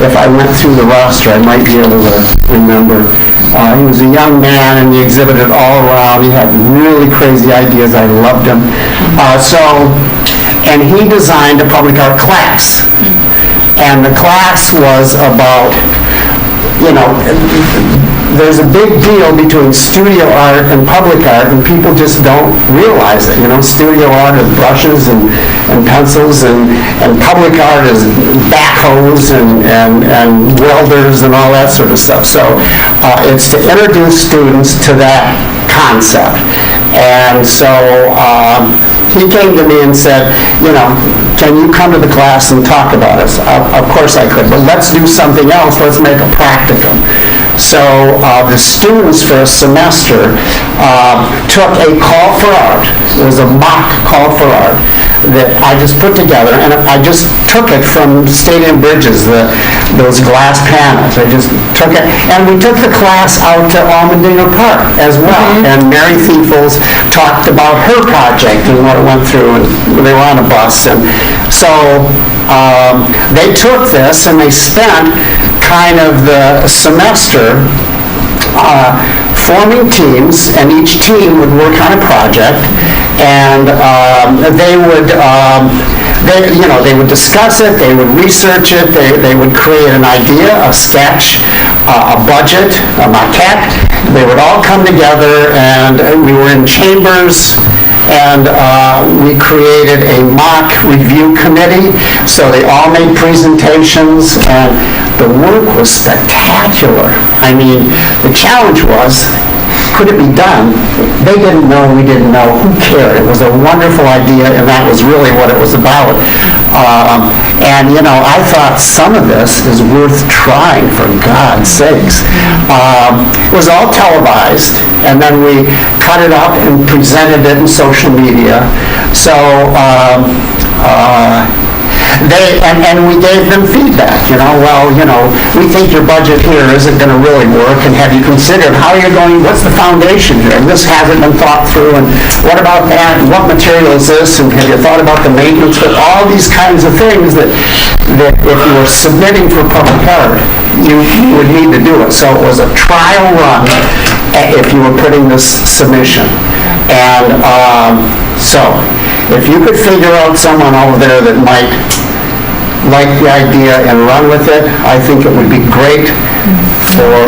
if I went through the roster, I might be able to remember. He was a young man, and he exhibited all around. He had really crazy ideas. I loved him. And he designed a public art class. And the class was about you know, there's a big deal between studio art and public art, and people just don't realize it. You know, studio art is brushes and pencils, and public art is backhoes and welders and all that sort of stuff. So it's to introduce students to that concept. And so he came to me and said, you know, can you come to the class and talk about it? Of course I could, but let's do something else. Let's make a practicum. So the students for a semester took a call for art. It was a mock call for art that I just put together, and I just took it from Stadium Bridges, those glass panels. I just took it, and we took the class out to Almendinger Park as well. And Mary Thiefels talked about her project and what it went through, and they were on a bus. And so they took this and they spent kind of the semester forming teams, and each team would work on a project, and they would discuss it, they would research it, they would create an idea, a sketch, a budget, a maquette. They would all come together, and we were in chambers, and we created a mock review committee, so they all made presentations, and the work was spectacular. I mean, the challenge was, could it be done? They didn't know, we didn't know, who cared? It was a wonderful idea, and that was really what it was about. And, you know, I thought some of this is worth trying, for God's sakes. It was all televised, and then we cut it up and presented it in social media. So and we gave them feedback, you know, well, you know, we think your budget here isn't going to really work, and have you considered how you're going, what's the foundation here? And this hasn't been thought through, and what about that, and what material is this, and have you thought about the maintenance? But all these kinds of things that if you were submitting for public art, you would need to do it. So it was a trial run if you were putting this submission. And so if you could figure out someone over there that might like the idea and run with it, I think it would be great for...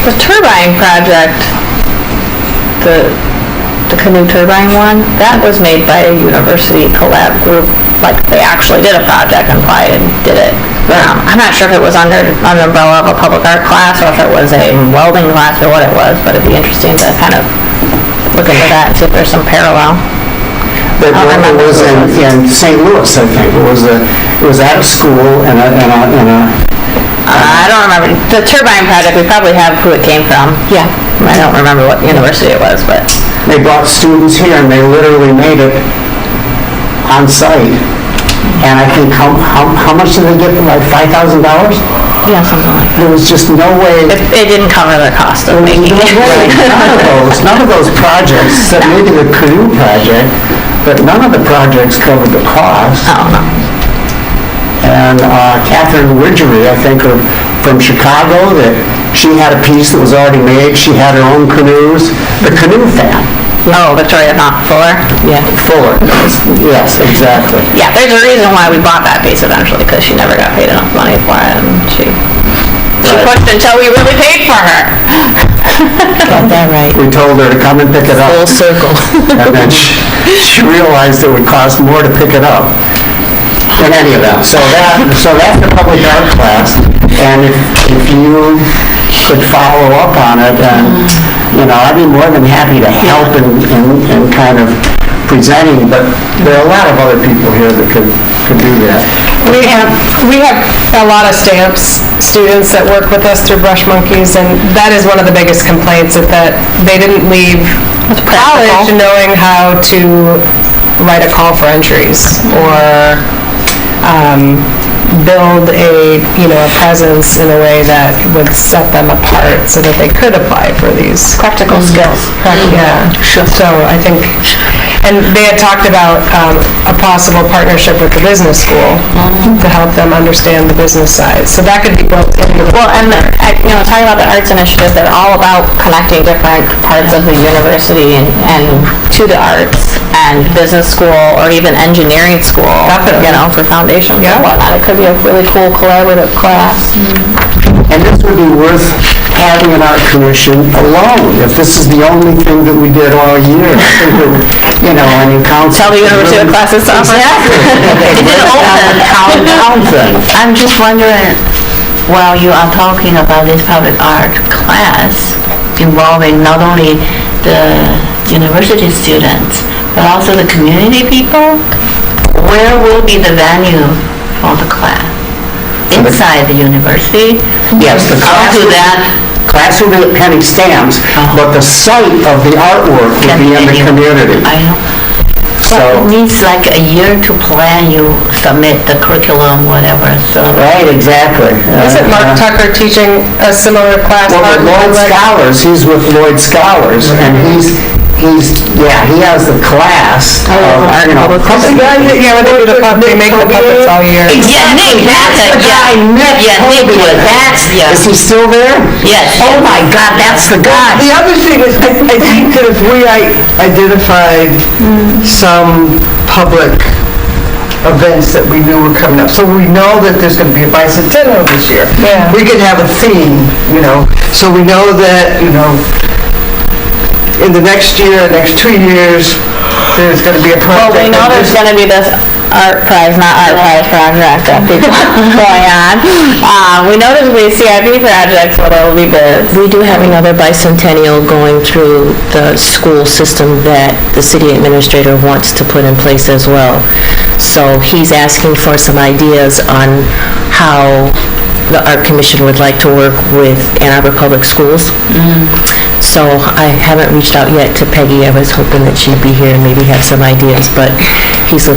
The turbine project, the canoe turbine one, that was made by a university collab group. Like, they actually did a project and applied and did it. I'm not sure if it was under an umbrella of a public art class or if it was a welding class or what it was, but it'd be interesting to kind of look into that and see if there's some parallel. But it was in St. Louis, I think. It was at a school and I don't remember. The turbine project, we probably have who it came from. Yeah. I don't remember what university it was, but... They brought students here, and they literally made it on site. And I think, how much did they get? Like $5,000? Yeah, something like that. There was just no way... It didn't cover the cost of making it. None of those projects, except maybe the canoe project, but none of the projects covered the cost. Oh, no. And Catherine Widgery, I think, from Chicago, that she had a piece that was already made. She had her own canoes. The canoe fan. Oh, Victoria, not Fuller? Yeah. Fuller, yes, exactly. Yeah, there's a reason why we bought that piece eventually, because she never got paid enough money for it, and she pushed until we really paid for her. Got that right. We told her to come and pick it up. Full circle. And then she realized it would cost more to pick it up. In any event, so that's the public art class, and if you could follow up on it, and you know, I'd be more than happy to help in kind of presenting, but there are a lot of other people here that could do that. We have a lot of stamps students that work with us through Brush Monkeys, and that is one of the biggest complaints, is that they didn't leave college knowing how to write a call for entries or build a presence in a way that would set them apart so that they could apply for these Practical skills. Yeah, so I think, and they had talked about a possible partnership with the business school to help them understand the business side. So that could be built into the... Well, and talking about the arts initiative, they're all about connecting different parts of the university and to the arts and business school or even engineering school. Definitely. For foundations Yeah. and whatnot. It could be a really cool collaborative class. And this would be worth having an art commission alone, if this is the only thing that we did all year. I think that, you know, I mean, council... Tell the university what classes to offer. I'm just wondering, while you are talking about this public art class involving not only the university students, but also the community people, where will be the venue for the class? Inside the university? Yes, the class will be at Penny Stamps, but the site of the artwork will be in the community. I know. So, But it needs like a year to plan, you submit the curriculum, whatever, so. right, exactly. Isn't Mark Tucker teaching a similar class? Well, with Lloyd Scholars, he's with Lloyd Scholars, and he has the class of, you know. They make the puppets all year. Yeah, Nick, that's a guy. Is he still there? Yes. Oh my God, that's the guy. The other thing is, I think that if we identified some public events that we knew were coming up, so we know that there's going to be a bicentennial this year. Yeah. We could have a theme, you know, so we know that, you know, in the next year, next 2 years, there's going to be a project. Well, we know there's going to be this art prize, not art prize project that people going on. We know there's going to be CIP projects, but it'll be bids. We do have another bicentennial going through the school system that the city administrator wants to put in place as well. So he's asking for some ideas on how the Art Commission would like to work with Ann Arbor Public Schools. So I haven't reached out yet to Peggy. I was hoping that she'd be here and maybe have some ideas, but he's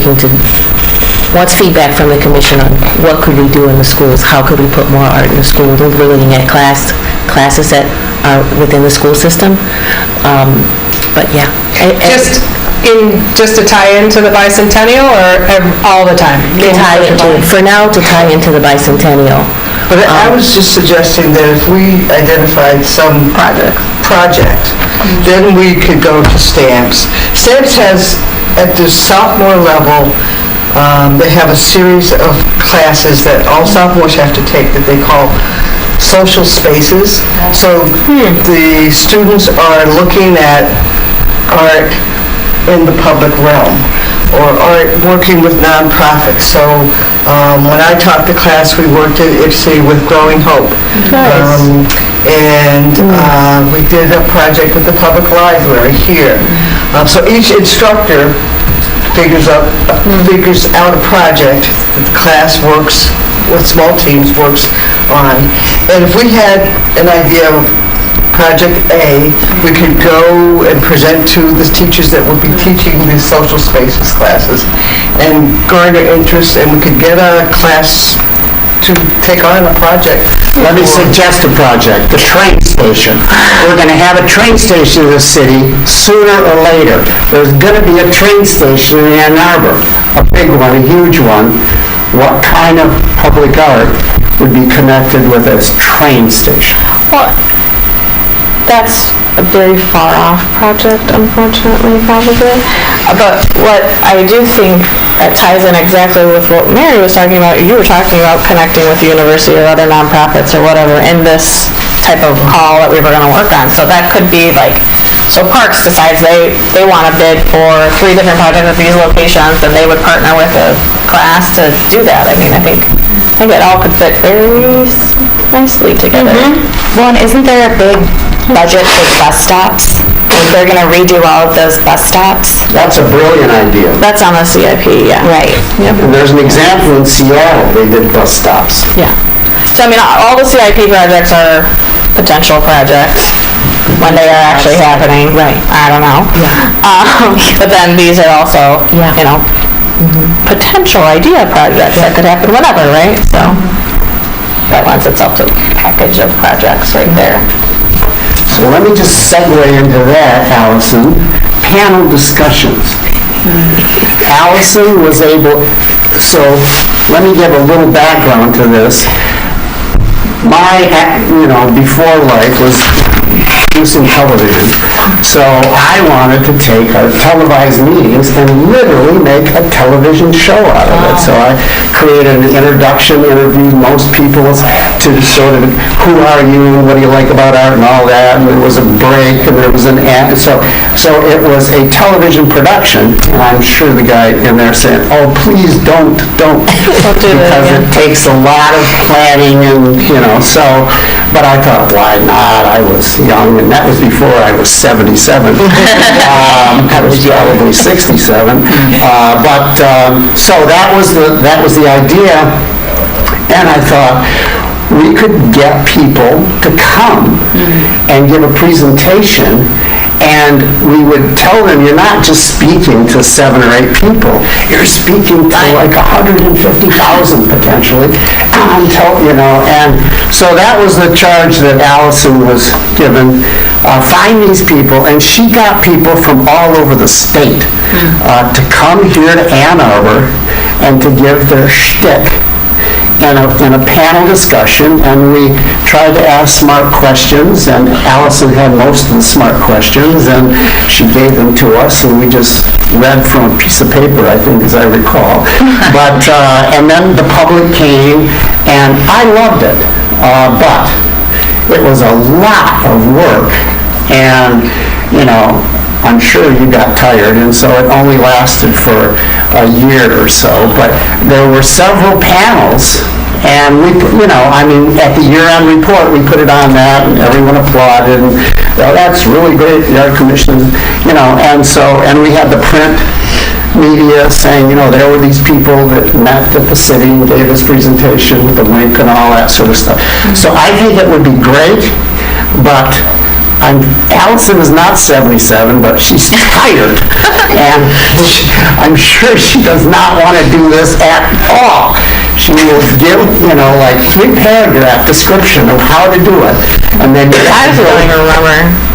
wants feedback from the commission on what could we do in the schools, how could we put more art in the schools. We're looking at classes that are within the school system. But yeah. Just to tie into the bicentennial, or all the time? For now, to tie into the bicentennial. But I was just suggesting that if we identified some project, then we could go to Stamps. Stamps has, at the sophomore level, they have a series of classes that all sophomores have to take that they call social spaces. So the students are looking at art in the public realm, or art working with nonprofits. So when I taught the class, we worked at IPSI with Growing Hope. And we did a project with the public library here. So each instructor figures out a project that the class works, with small teams works on. And if we had an idea of Project A, we could go and present to the teachers that would be teaching these social spaces classes and garner interest, and we could get a class to take on a project. Let me suggest a project, the train station. We're going to have a train station in the city sooner or later. There's going to be a train station in Ann Arbor, a big one, a huge one. What kind of public art would be connected with this train station? Well, that's a very far off project, unfortunately, probably. But what I do think that ties in exactly with what Mary was talking about, you were talking about connecting with the university or other nonprofits or whatever in this type of call that we were going to work on. So that could be like, so Parks decides they want to bid for 3 different projects at these locations, and they would partner with a class to do that. I mean, I think it all could fit very nicely together. Well, and isn't there a big budget for bus stops? Like they're gonna redo all of those bus stops? That's a brilliant idea. That's on the CIP, yeah. Right. And there's an example in Seattle, they did bus stops. Yeah. So I mean, all the CIP projects are potential projects. When they are actually happening, Right. I don't know. But then these are also, you know, potential idea projects that could happen whenever, right? So that lends itself to a package of projects right there. So let me just segue into that, Allison. Panel discussions. Allison was able, so let me give a little background to this. My, before life was producing television. So I wanted to take our televised meetings and literally make a television show out of it. So I created an introduction, interviewed most people to sort of, who are you, what do you like about art and all that, and there was a break and there was an ad. So it was a television production, and I'm sure the guy in there saying, oh, please don't because it takes a lot of planning and, so, but I thought, why not? I was young, and that was before I was 77. I was probably 67. So that was the idea, and I thought, we could get people to come and give a presentation, and we would tell them, you're not just speaking to 7 or 8 people, you're speaking to like 150,000 potentially, and so that was the charge that Allison was given. Find these people, and she got people from all over the state to come here to Ann Arbor and to give their shtick in a panel discussion, and we tried to ask smart questions, and Allison had most of the smart questions, and she gave them to us, and we just read from a piece of paper, I think, as I recall. But, and then the public came, and I loved it, but it was a lot of work, and, I'm sure you got tired, and so it only lasted for a year or so, but there were several panels, and we, at the year-end report, we put it on that, and everyone applauded, and that's really great, the Art Commission, and we had the print media saying, there were these people that met at the city and gave this presentation with the link and all that sort of stuff. So I think it would be great, but Allison is not 77, but she's tired, and I'm sure she does not want to do this at all. She will give, like 3-paragraph description of how to do it, and then I don't even remember.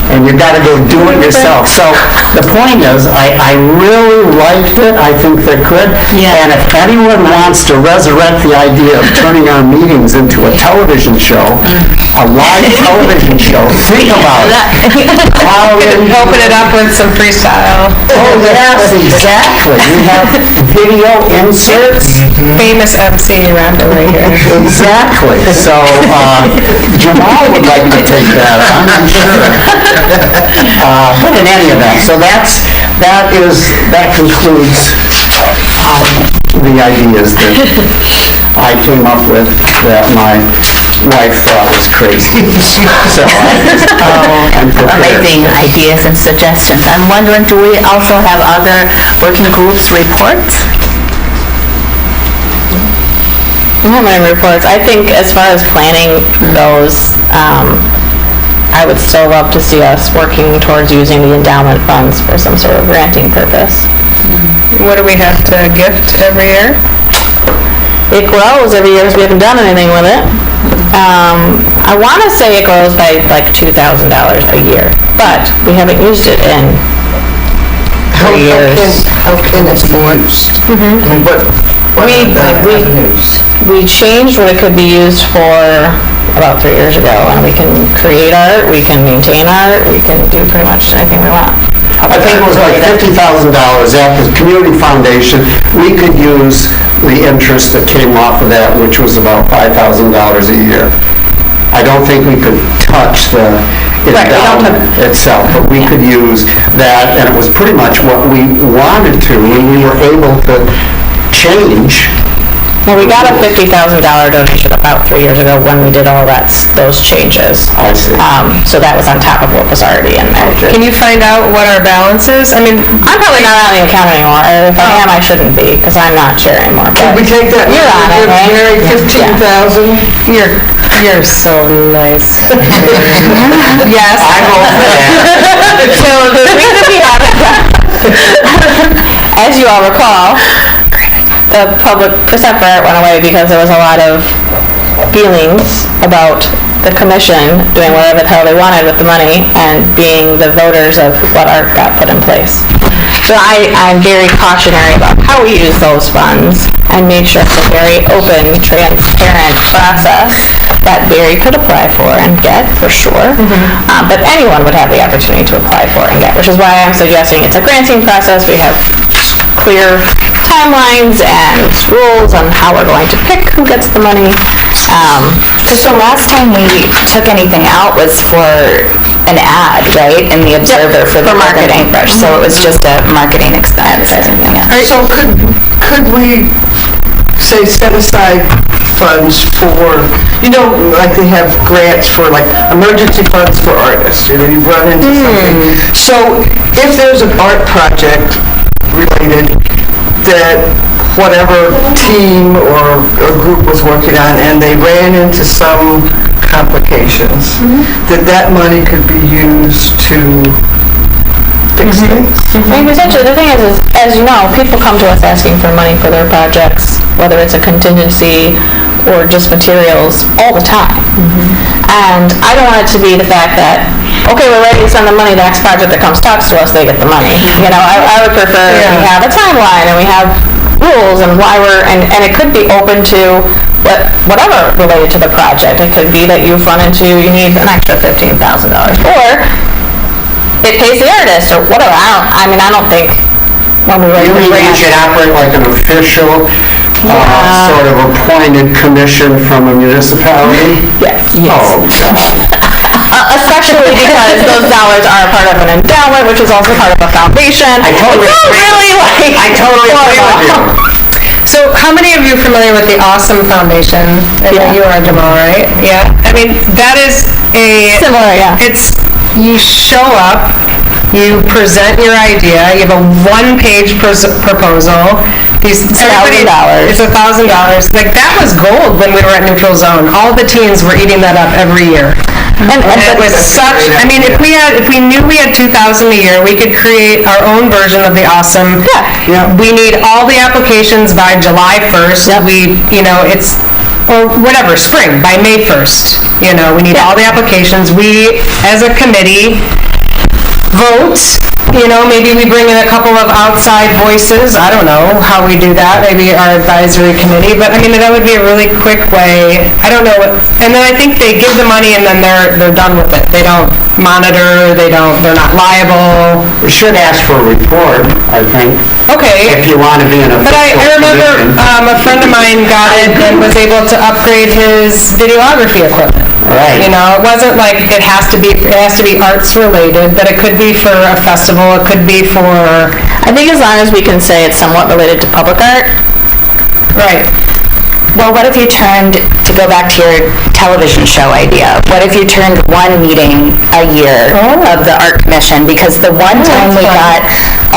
And you got to go do it yourself. So the point is, I really liked it. I think they could. Yeah. And if anyone wants to resurrect the idea of turning our meetings into a television show, a live television show, think about it. Open it up with some freestyle. Oh, yes, exactly. We have video inserts. Famous MC rapper right here. Exactly. So Jamal would like to take that on, I'm sure. But in any event, so that concludes the ideas that I came up with that my wife thought was crazy. So I'm prepared. Amazing ideas and suggestions. I'm wondering, do we also have other working groups reports? I don't have any reports. I think as far as planning goes, I would still love to see us working towards using the endowment funds for some sort of granting purpose. What do we have to gift every year? It grows every year because we haven't done anything with it. I want to say it grows by like $2,000 a year, but we haven't used it in 3 years. How can it be used? I mean, what are the avenues? We changed what it could be used for about 3 years ago, and we can create art, we can maintain art, we can do pretty much anything we want. I think it was like $50,000 at the community foundation. We could use the interest that came off of that, which was about $5,000 a year. I don't think we could touch the endowment itself, but we could use that, and it was pretty much what we wanted to, when we were able to change. Well, we got a $50,000 donation about 3 years ago when we did all those changes. I see. So that was on top of what was already in there. Okay. Can you find out what our balance is? I mean, I'm probably not on the account anymore. If I am, I shouldn't be, because I'm not chair anymore. Can we take that? You're on it, right? Mary, 15,000? you're so nice. Yes. I hope that. So the reason we haven't done, as you all recall, the public percent for art went away because there was a lot of feelings about the commission doing whatever the hell they wanted with the money and being the voters of what art got put in place. So I'm very cautionary about how we use those funds and make sure it's a very open, transparent process that Barry could apply for and get, for sure. But anyone would have the opportunity to apply for and get, which is why I'm suggesting it's a granting process. We have clear timelines and rules on how we're going to pick who gets the money. Because the last time we took anything out was for an ad, right, in the Observer for the marketing brush. So it was just a marketing expense. So could we say set aside funds for, like they have grants for like emergency funds for artists, you run into something. So if there's an art project related that whatever team or group was working on and they ran into some complications, that money could be used to fix things. I mean, essentially, the thing is, as you know, people come to us asking for money for their projects, whether it's a contingency or just materials, all the time. And I don't want it to be the fact that, okay, we're ready to send the money, the next project that comes talks to us, they get the money. I would prefer we have a timeline and we have rules and why and it could be open to whatever related to the project. It could be that you need an extra $15,000, or it pays the artist, or whatever. I don't think when we write the You grant. should operate like an official, sort of appointed commission from a municipality? Yes. Oh, Especially because those dollars are a part of an endowment, which is also part of a foundation. I totally agree with you. So how many of you are familiar with the Awesome Foundation? Yeah. You are, Jamal, right? Yeah. I mean, that is Similar, yeah. You show up, you present your idea, you have a one-page proposal. It's $1,000. It's $1,000. Like, that was gold when we were at Neutral Zone. All the teens were eating that up every year. And it was such, if we knew we had $2,000 a year, we could create our own version of the Awesome. Yeah. We need all the applications by July 1st. Or whatever, spring, by May 1st. We need all the applications. We, as a committee, vote. Maybe we bring in a couple of outside voices. I don't know how we do that. Maybe our advisory committee. But that would be a really quick way. I don't know what. And then I think they give the money and then they're done with it. They don't monitor. They're not liable. We should ask for a report, I think. Okay. If you want to be in a But I remember a friend of mine got it and was able to upgrade his videography equipment. Right. It wasn't like it has to be arts related, but it could be for a festival, it could be for... I think as long as we can say it's somewhat related to public art. Right. Well, what if you turned, to go back to your television show idea, what if you turned one meeting a year of the Art Commission? Because the one time we got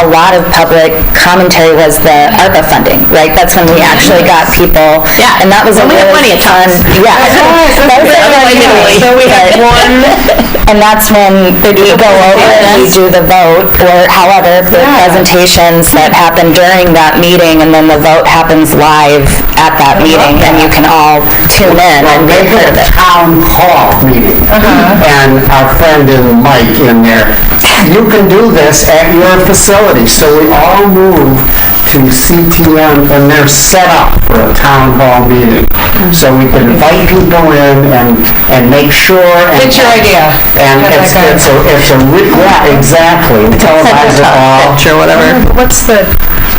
a lot of public commentary was the ARPA funding, right? That's when we actually got people, and that was a really fun... Yeah. So we had one... And that's when we go over and we do the vote, or however, the presentations that happen during that meeting, and then the vote happens live at that meeting, and you can all tune in and be part of it. Town hall meeting, and our friend Mike in there, you can do this at your facility. So we all move to CTM, and they're set up for a town hall meeting. So we can invite people in and make sure. It's your idea. And exactly. Televise it all. Or whatever. What's the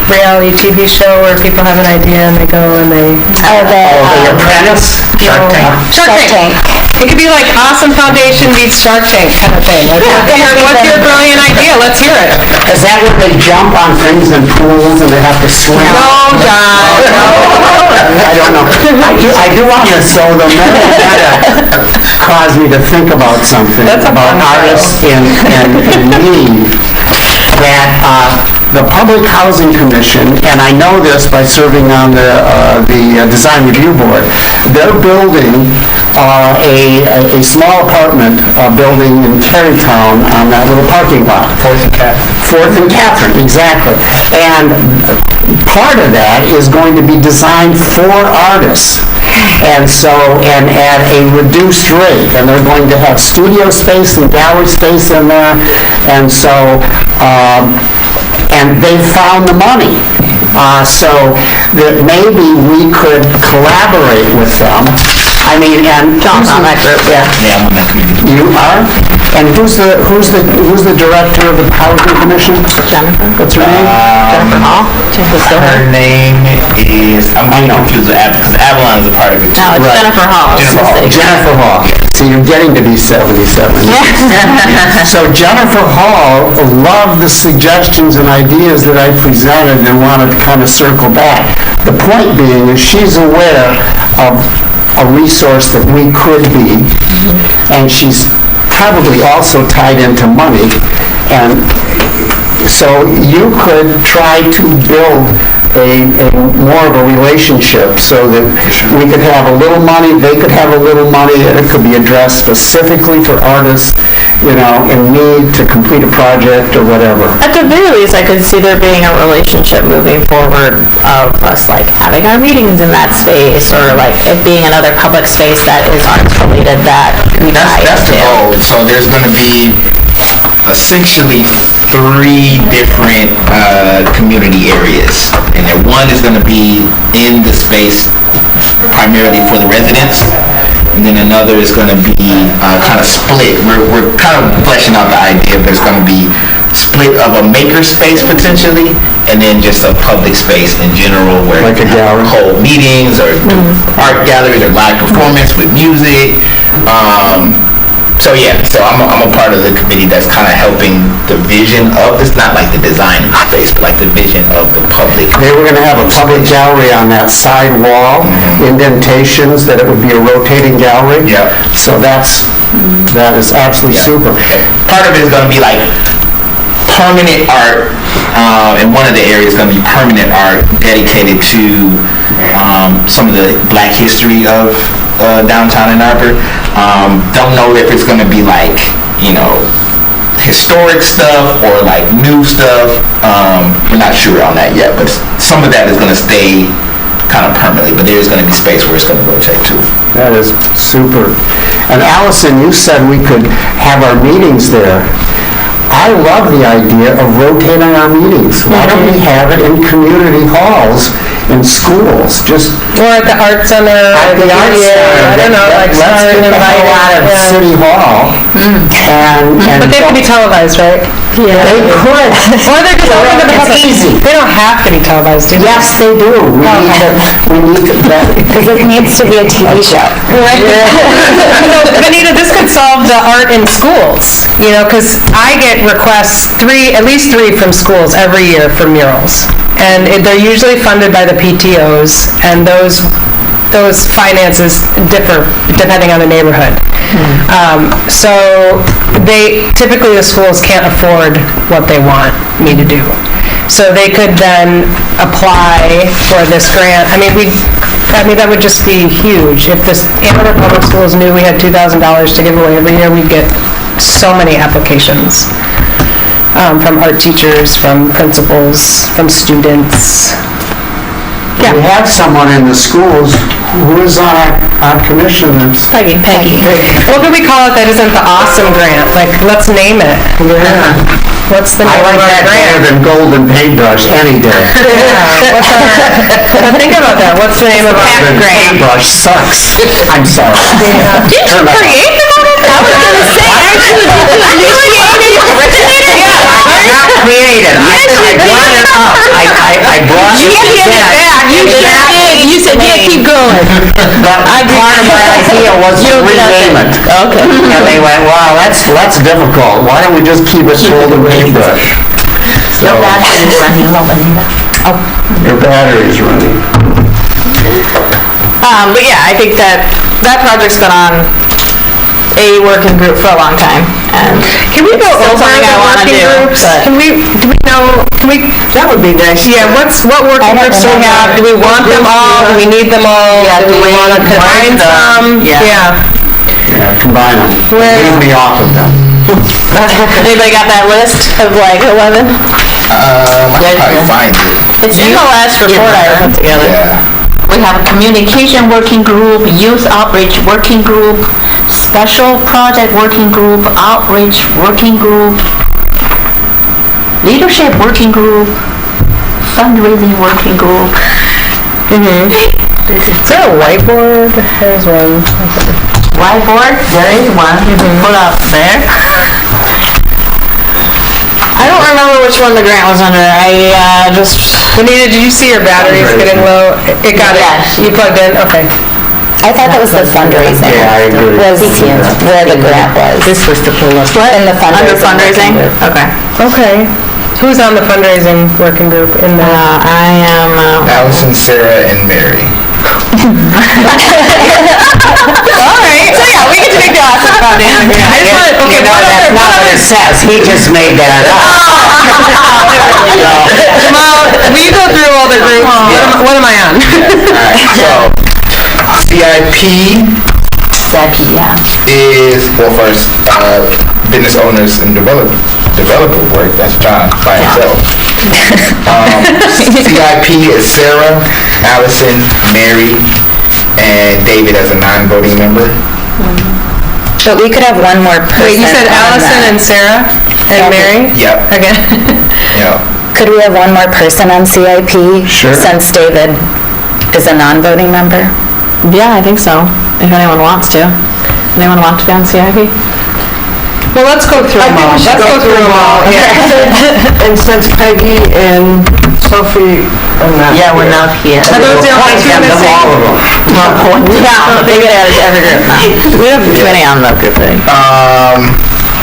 reality TV show where people have an idea and they go and they... The Apprentice? Shark Tank? Shark Tank. It could be like Awesome Foundation meets Shark Tank kind of thing. Like, what's your brilliant idea? Let's hear it. Is that when they jump on things in pools and they have to swim? No, John. I don't know. I do want to, so the minute caused me to think about something, about artists in need, that the Public Housing Commission, and I know this by serving on the Design Review Board, they're building a small apartment building in Terrytown on that little parking lot. 4th and Catherine, exactly. And part of that is going to be designed for artists. And at a reduced rate, and they're going to have studio space and gallery space in there, and so and they found the money. So that maybe we could collaborate with them. I mean, and John's on that group, yeah. Yeah, I'm on that committee. you are? And who's the director of the Housing Commission? Jennifer? What's her name? Jennifer Hall? Jennifer still Her her? name is, I'm getting confused with because Avalon is a part of it too. No, it's Right. Jennifer Hall. Jennifer Hall. Jennifer Hall. See, you're getting to be 77. So Jennifer Hall loved the suggestions and ideas that I presented and wanted to kind of circle back. The point being is she's aware of a resource that we could be, and she's probably also tied into money. And so you could try to build a more of a relationship so that we could have a little money, they could have a little money, and it could be addressed specifically for artists, in need to complete a project or whatever. At the very least, I could see there being a relationship moving forward of us like having our meetings in that space, or like it being another public space that is arts related that we tie That's the into. goal. So there's going to be essentially 3 different community areas. And then one is going to be in the space primarily for the residents. And then another is going to be kind of split. We're kind of fleshing out the idea of there's going to be split of a maker space potentially, and then just a public space in general where Like a gallery? hold meetings or do art galleries or live performance with music. So I'm a part of the committee that's kind of helping the vision of this, not like the design of the space, but like the vision of the public. They were going to have a public gallery on that side wall, indentations, that it would be a rotating gallery. Yep. So that is absolutely super. Part of it is going to be like permanent art, and one of the areas is going to be permanent art dedicated to some of the Black history of downtown in Arbor. Don't know if it's going to be like, historic stuff or like new stuff. We're not sure on that yet, but some of that is going to stay kind of permanently, but there's going to be space where it's going to rotate too. That is super. And Allison, you said we could have our meetings there. I love the idea of rotating our meetings. Why don't we have it in community halls in schools? Or at the art center. At the art center. I don't know, like Let's start get the hell out of inviting. City Hall. But they could be televised, right? They could. Or they're just open to the It's public. easy. They don't have to be televised, do they? Yes, they do. We need to, Because it needs to be a TV show. Benita, this could solve the art in schools, because I get requests, at least three from schools every year for murals. And they're usually funded by the PTOs, and those finances differ depending on the neighborhood. So typically the schools can't afford what they want me to do. So they could then apply for this grant. I mean, that would just be huge. If the Ann Arbor Public Schools knew we had $2,000 to give away every year, we'd get so many applications from art teachers, from principals, from students. we have someone in the schools who is on our commission that's... Peggy. What could we call it that isn't the awesome grant? Like, let's name it. What's the I name like of our that better grant? than golden paintbrush any day. Think about that. What's the name of our Golden grant? paintbrush sucks. I'm sorry. Did you create the moment? I was gonna say, actually, you created it, originated it? Not created. I brought it up. I brought it back. You said, yeah, keep going. But part of my idea was to rename it. Okay. And they went, wow, that's difficult. Why don't we just keep it golden paintbrush? So, Your battery is running low, Benita. your battery is running. But yeah, I think that project's been on a working group for a long time, and Can we go still over something I the wanna working do, groups? but- Do we know, That would be nice. what working groups do we have? Do we want them all? Do we need them all? Do we want to combine some? Yeah, combine them. Leave me off of them. anybody got that list of like 11? I can probably find it. It's in the last report I put together. Yeah. We have a communication working group, youth outreach working group, special project working group, outreach working group. leadership working group, fundraising working group. Is there a whiteboard? There's one. Whiteboard, there is one, put up there. I don't remember which one the grant was under. Anita, did you see your batteries getting low? It got it. You plugged in? Okay. I thought that was the fundraising. Yeah, I agree. Was where the grant was. This was to pull us. In the Under fundraising? Okay. Okay. Who's on the fundraising working group in the? I am, Allison, Sarah, and Mary. all right, so yeah, we get to make the awesome about it. I just wanted, okay, That's not what it says, he just made that up. Jamal, will you go through all the groups? What am I on? Alright, so CIP Yeah. is, well, first, business owners and developer work, that's John by himself. CIP is Sarah, Allison, Mary, and David as a non-voting member. But we could have one more person. Wait, you said on Allison that. and Sarah and Mary? Yep. Okay. Yeah. Could we have one more person on CIP? Sure. Since David is a non-voting member? yeah, I think so, if anyone wants to. Anyone want to be on CIP? Well, let's go through them all. Let's go through them all. And since Peggy and Sophie are not Yeah, we're not here. Are those the only two missing? All of them. Yeah, they get added to every group now. We have too many on the group thing.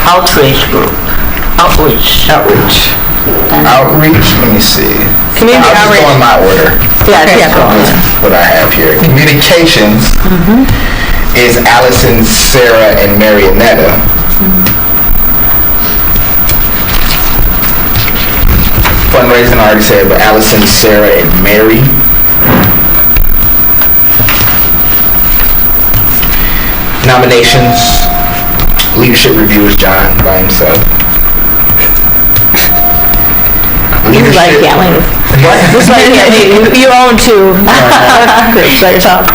Outreach group. Outreach. Let me see. Community I'll just outreach. go in my order. Yeah, go on. What I have here. Communications is Allison, Sarah, and Marianetta. Fundraising, I already said, but Allison, Sarah, and Mary. Nominations, leadership reviews, John by himself. He's like, Leadership- can't leave. What? He's like, can't leave. You own two groups by yourself.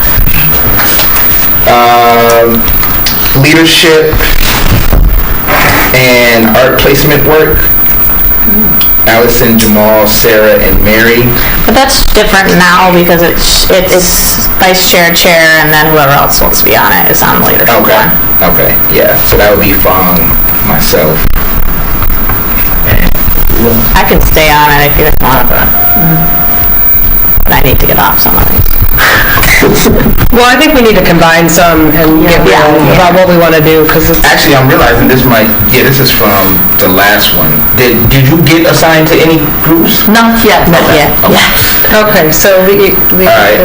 Leadership and art placement work. Allison, Jamal, Sarah, and Mary. But that's different now because it's vice chair, chair, and then whoever else wants to be on it is on the leadership Okay, one. okay, yeah, so that would be Fong, myself. I can stay on it if you guys want, but I need to get off some of these. Well, I think we need to combine some and get real about what we want to do, because it's... Actually, I'm realizing this is from the last one. Did you get assigned to any groups? Not yet. Not yet. Okay, so we Alright,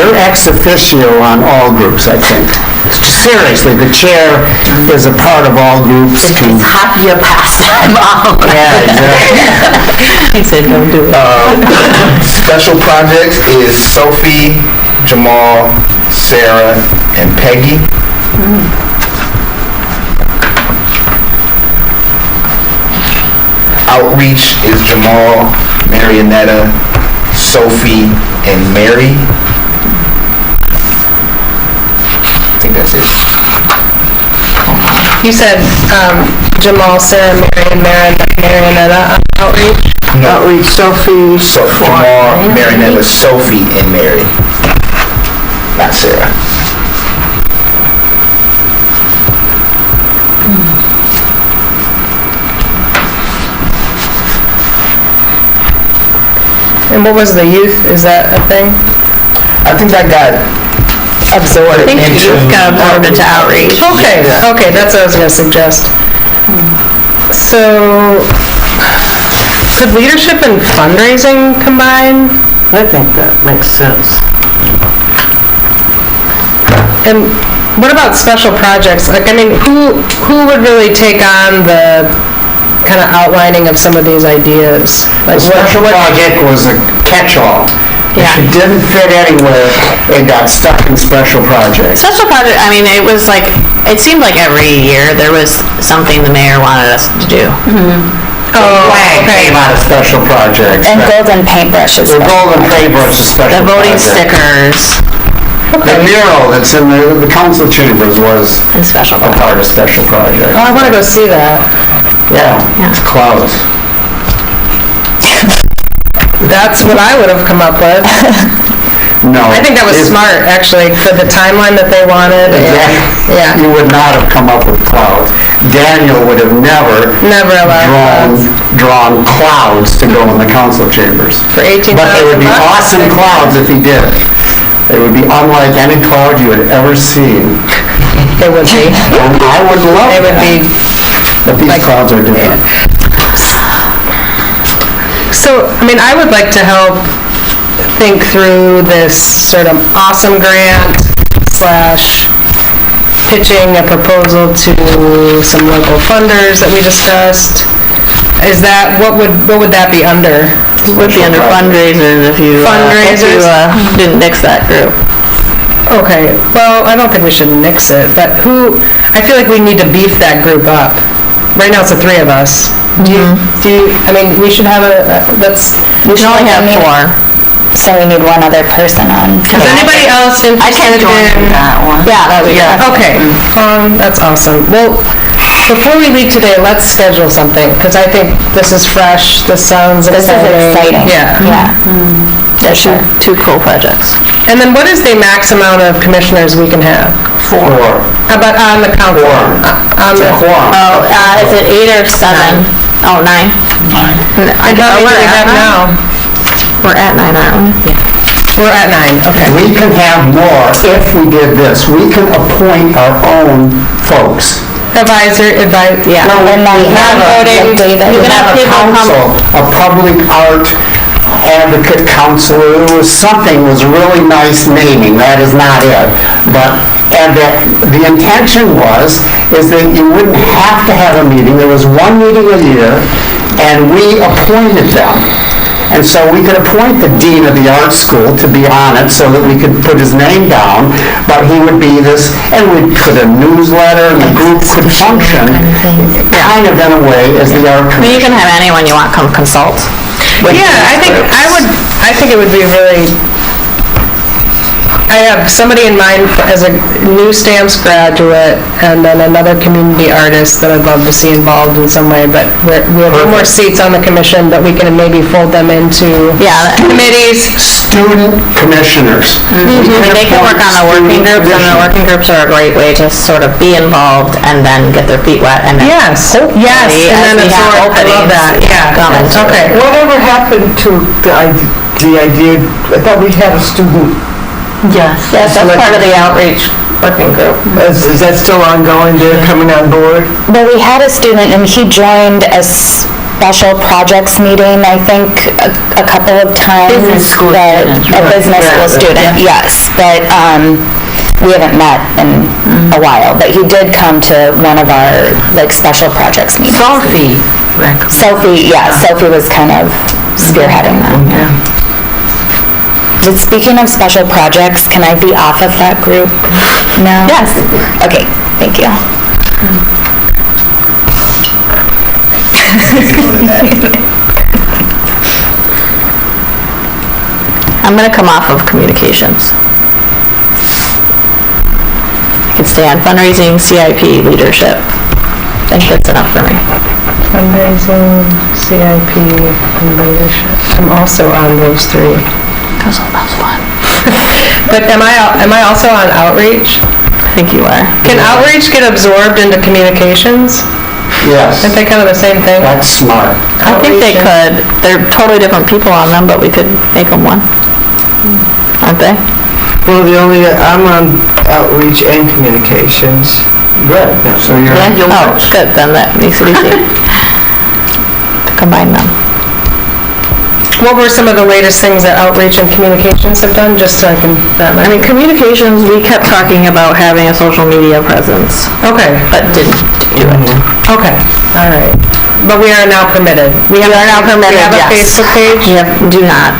You're ex officio on all groups, I think. Seriously, the chair is a part of all groups. Half year past time off. Yeah, exactly. He said, don't do it. special projects is Sophie, Jamal, Sarah, and Peggy. Outreach is Jamal, Marianetta, Sophie, and Mary. I think that's it. You said Jamal, Sarah, Mary, and Marianetta outreach? No. Outreach, Sophie. Jamal, Marianetta, Sophie, and Mary. Not Sarah. And what was the youth? Is that a thing? I think that got Absorbed. I think you got absorbed into outreach. Okay, okay, that's what I was gonna suggest. So, could leadership and fundraising combine? I think that makes sense. And what about special projects? Like, I mean, who would really take on the kind of outlining of some of these ideas? The Like, special project was a catch-all. If Yeah. it didn't fit anywhere, it got stuck in special projects. Special project, I mean, it was like, it seemed like every year there was something the mayor wanted us to do. Flag came out of special projects. And golden paintbrushes. The golden paintbrush is special The voting project. stickers The mural that's in the council chambers was and special a part of special project. oh, I want to go see that. Yeah, it's closed. That's what I would have come up with. No. I think that was smart, actually, for the timeline that they wanted. Exactly. Yeah. You would not have come up with clouds. Daniel would have never allowed drawn clouds to go in the council chambers. For 18,000 But they would be bucks. awesome clouds if he did. They would be unlike any cloud you had ever seen. They would be. And I would love They would that. be. But these clouds are different. So, I mean, I would like to help think through this sort of awesome grant / pitching a proposal to some local funders that we discussed. Is that, what would that be under? It would be under fundraisers if you didn't nix that group. Okay, well, I don't think we should nix it, but I feel like we need to beef that group up. Right now, it's the three of us. I mean, we should have We can only have 4. So we need one other person on. Is anybody else interested I can join in? that one. Yeah, that would be good. Okay, that's awesome. Well, before we leave today, let's schedule something, because I think this is fresh, this sounds exciting. This is exciting. Yeah. There's two cool projects. And then what is the max amount of commissioners we can have? 4. About on the council? It's a quorum. Is it 8 or 7? 9. 9. I thought we have now. We're at 9, aren't we? We're at 9, okay. We can have more if we did this. We can appoint our own folks. Yeah. Well, when we have a council, a public art advocate council, something was really nice naming, that is not it. And the intention is that you wouldn't have to have a meeting, there was one meeting a year, and we appointed them. And so we could appoint the dean of the art school to be on it so that we could put his name down, but he would be this, and we'd put a newsletter, and the group could function kind of in a way as the art I mean, you commission. can have anyone you want come consult. Yeah, I think it would be really, I have somebody in mind as a new stamps graduate, and then another community artist that I'd love to see involved in some way, but we have no more seats on the commission, but we can maybe fold them into committees. Student commissioners. They can work on the working groups, and the working groups are a great way to sort of be involved and then get their feet wet, and then Yes, and then absorb, I love that, yeah. Okay. Whatever happened to the idea, I thought we had a student, Yes, that's part of the outreach working group. is that still ongoing, they're coming on board? But we had a student and he joined a special projects meeting, I think, a couple of times. Business school student. A business school student, yes. But we haven't met in a while, but he did come to one of our special projects meetings. Sophie Sophie was kind of spearheading that. Speaking of special projects, can I be off of that group now? Yes. Okay, thank you. I'm going to come off of communications. I can stay on fundraising, CIP, leadership. I think that's enough for me. Fundraising, CIP, and leadership. I'm also on those 3. That's fun. But am I also on outreach? I think you are. Can outreach get absorbed into communications? Yes, Aren't they kind of the same thing? that's smart. I think they could. They're totally different people on them, but we could make them one. Aren't they? Well, I'm on outreach and communications. Good. So you're, Oh, good, then that makes it easy. To combine them. What were some of the latest things that outreach and communications have done, just so I can... I mean, communications, we kept talking about having a social media presence, Okay, but didn't do it. okay, all right. But we are now permitted. We are now permitted, We have a yes. Facebook page? Do not.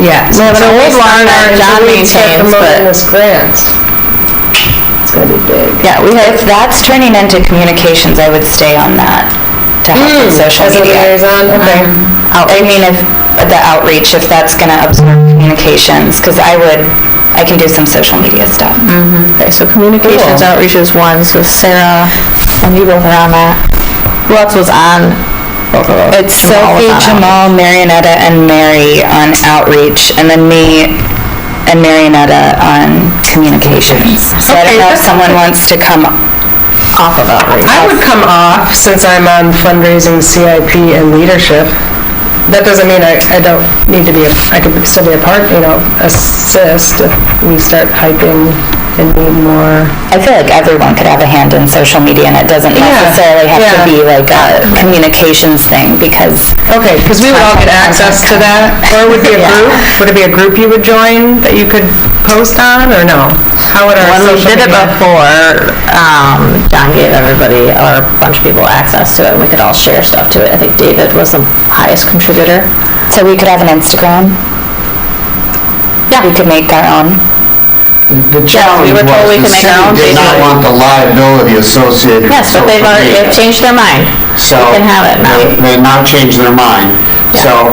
Yes. We have an old one that John maintains, promoting but... this grant. It's gonna be big. Yeah, we have... If that's turning into communications, I would stay on that to help with social As a media. liaison, okay. I mean, if the outreach, if that's going to absorb communications, because I can do some social media stuff. Okay, so communications outreach is one, so Sarah, and you both are on that. Who else was on both of those. It's Sophie, Jamal, Marionetta, and Mary on outreach, and then me and Marionetta on communications. So I don't know if someone wants to come off of outreach. I would come off since I'm on fundraising, CIP, and leadership. That doesn't mean I don't need to be, I could still be a part, assist if we start hyping and need more. I feel like everyone could have a hand in social media, and it doesn't necessarily have to be like a communications thing, because... Okay, because we would all get access to that, or would it be a group? Would it be a group you would join that you could post on, or no? How would our When we social did it media? before, John gave everybody, or a bunch of people access to it, and we could all share stuff to it. I think David was the highest contributor. So we could have an Instagram? Yeah. We could make our own? The challenge we were told we was the could make our own city did not Facebook. want the liability associated with Yes, but they've social already, media. they've changed their mind. So We can have it now. They now changed their mind. So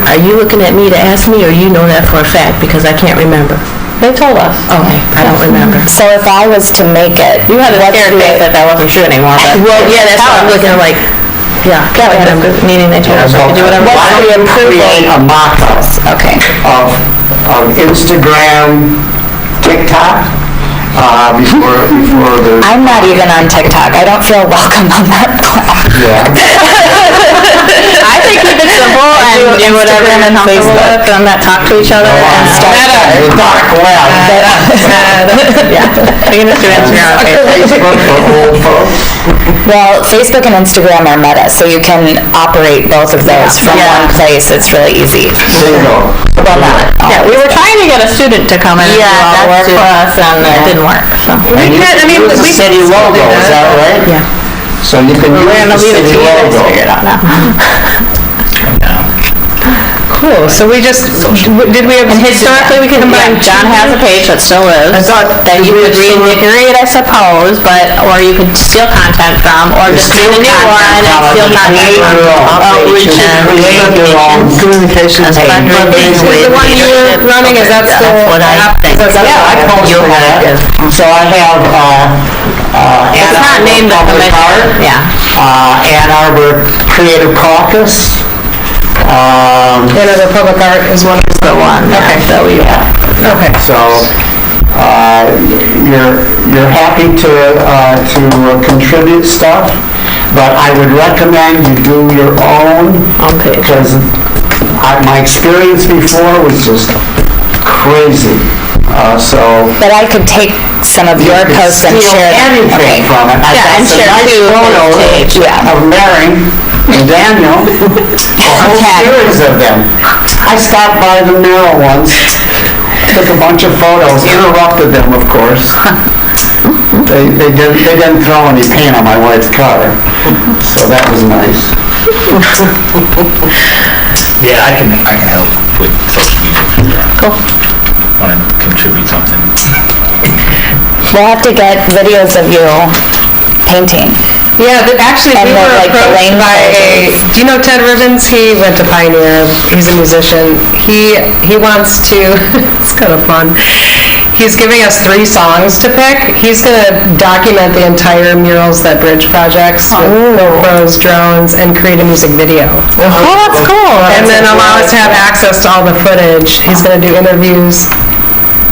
Are you looking at me to ask me, or you know that for a fact? Because I can't remember. They told us. Okay, I don't remember. So if I was to make it... You had a scared face that wasn't true anymore, but... Well, yeah, that's what I'm looking like, Yeah, we had a meeting, they told us we could do whatever. why don't you create a mock-up Okay. of Instagram, TikTok, before the... I'm not even on TikTok. I don't feel welcome on that platform. Yeah. I think keep it simple and do whatever you're Instagram and comfortable Facebook. with, and not talk to each other. And Hey, dark web. Yeah, we can just do Instagram and Facebook. Facebook for old folks. Well, Facebook and Instagram are Meta, so you can operate both of those from one place. It's really easy. There you go. Well, not Yeah, we were trying to get a student to come in and do all the work for us, and it didn't work, so. And you can use the city logo, is that right? Yeah. So you can We're use gonna the leave it city to you guys to logo. figure it out now. Cool, so we just, did we have, Historically, we could combine, John has a page that still lives, that you could reinvigorate, I suppose, but, or you could steal content from, or just create a new one and steal content from. Outreach and create your own communications. is the one you were running, is that still? That's what I think. Yeah, I posted that. So I have, It's not named the commission, yeah. Ann Arbor Creative Caucus. Another public art is one. The one, Okay. that we have. Okay. So, you're happy to contribute stuff, but I would recommend you do your own. Page. Because my experience before was just crazy. But I could take some of your posts and share them. anything from it. I Yeah, got and some share nice too, photos page. Yeah. of Mary and Daniel, a whole series of them. I stopped by the mural once, took a bunch of photos, interrupted them, of course. They didn't throw any paint on my wife's car, so that was nice. Yeah, I can help with social media. Cool. Want to contribute something. We'll have to get videos of you painting. Yeah, actually, And we the, were like, the approached lane by closures. do you know Ted Ribbons? He went to Pioneer, he's a musician. He wants to, it's kind of fun. He's giving us 3 songs to pick. He's gonna document the entire Murals That Bridge projects with GoPros, drones, and create a music video. Oh, that's cool. And then allow us to have access to all the footage. He's gonna do interviews.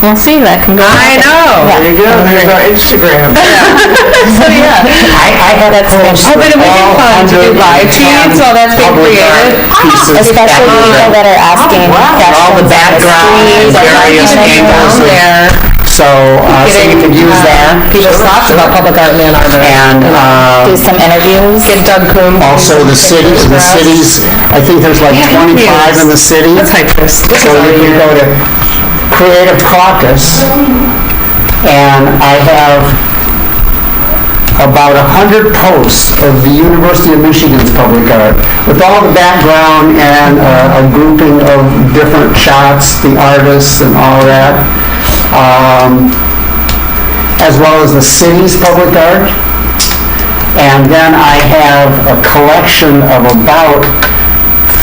We'll see, that can go. I know. There you go, there's our Instagram. So, yeah. I had that Oh, but it would be fun to do live feeds while that's being created. Especially people that are asking questions. All the backgrounds, various angles There. So you could use that. People's thoughts about public art in Ann Arbor. And Do some interviews. Get Doug Coombs. also the cities, I think there's like 25 in the city. Let's hype this. This So is our you can year. go to Creative Caucus, and I have about 100 posts of the University of Michigan's public art, with all the background and a grouping of different shots, the artists and all that, as well as the city's public art. And then I have a collection of about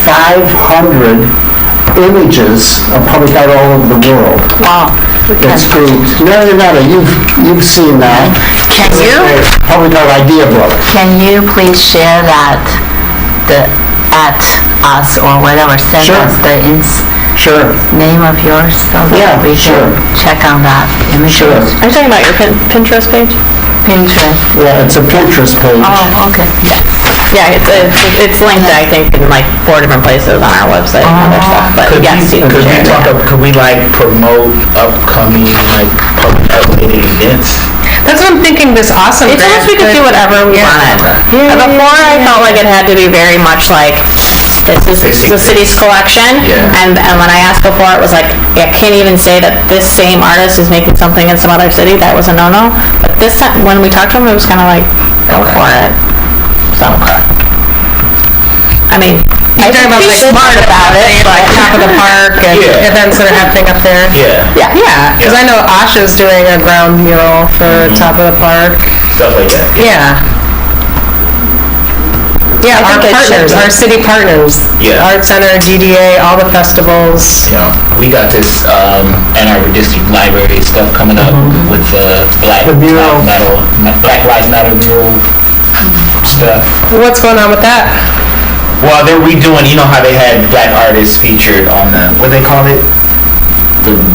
500 images of public art all over the world. Wow. It's grouped. Marionetta, you've seen that. Can you? Public art idea book. Can you please share that, the at us or whatever, send Sure. us the Sure. name of yours so Yeah, that we sure. can check on that images. Sure. Are you talking about your Pinterest page? Pinterest. Yeah, it's a Pinterest page. Oh, okay. Yeah, it's linked, I think, in like 4 different places on our website and other stuff, but yes, you can share it. Could we like promote upcoming like public related events? That's what I'm thinking, this awesome It's grant. almost we could do whatever we wanted. Before, I felt like it had to be very much like, this is the city's collection, Yeah. and when I asked before, it was like, I can't even say that this same artist is making something in some other city, that was a no-no. But this time, when we talked to him, it was kind of like, go for it. So, I mean, I You're talking think about be like smart about it, like but top of the park and Yeah. events that are happening up there. Yeah. Yeah, because I know Asha's doing a ground mural for top of the park. Stuff like that. Yeah. Yeah, I our think it should partners, be. our city partners. Yeah. Art Center, DDA, all the festivals. You know, we got this Ann Arbor District Library stuff coming up with Black mural. Lives Matter mural stuff. What's going on with that? Well, they're redoing. You know how they had black artists featured on the what they call it,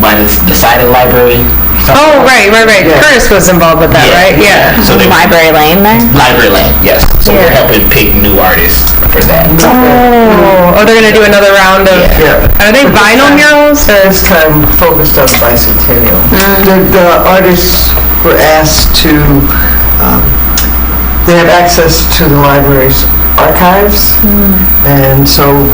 by the side of the library. Oh, right. Curtis was involved with that, right? Yeah. So they Library Lane there? Library Land, yes. So we're Yeah. helping pick new artists for that. Oh, they're gonna do another round of, Yeah. are they vinyl murals or? This time focused on bicentennial. The artists were asked to, they have access to the library's archives, and so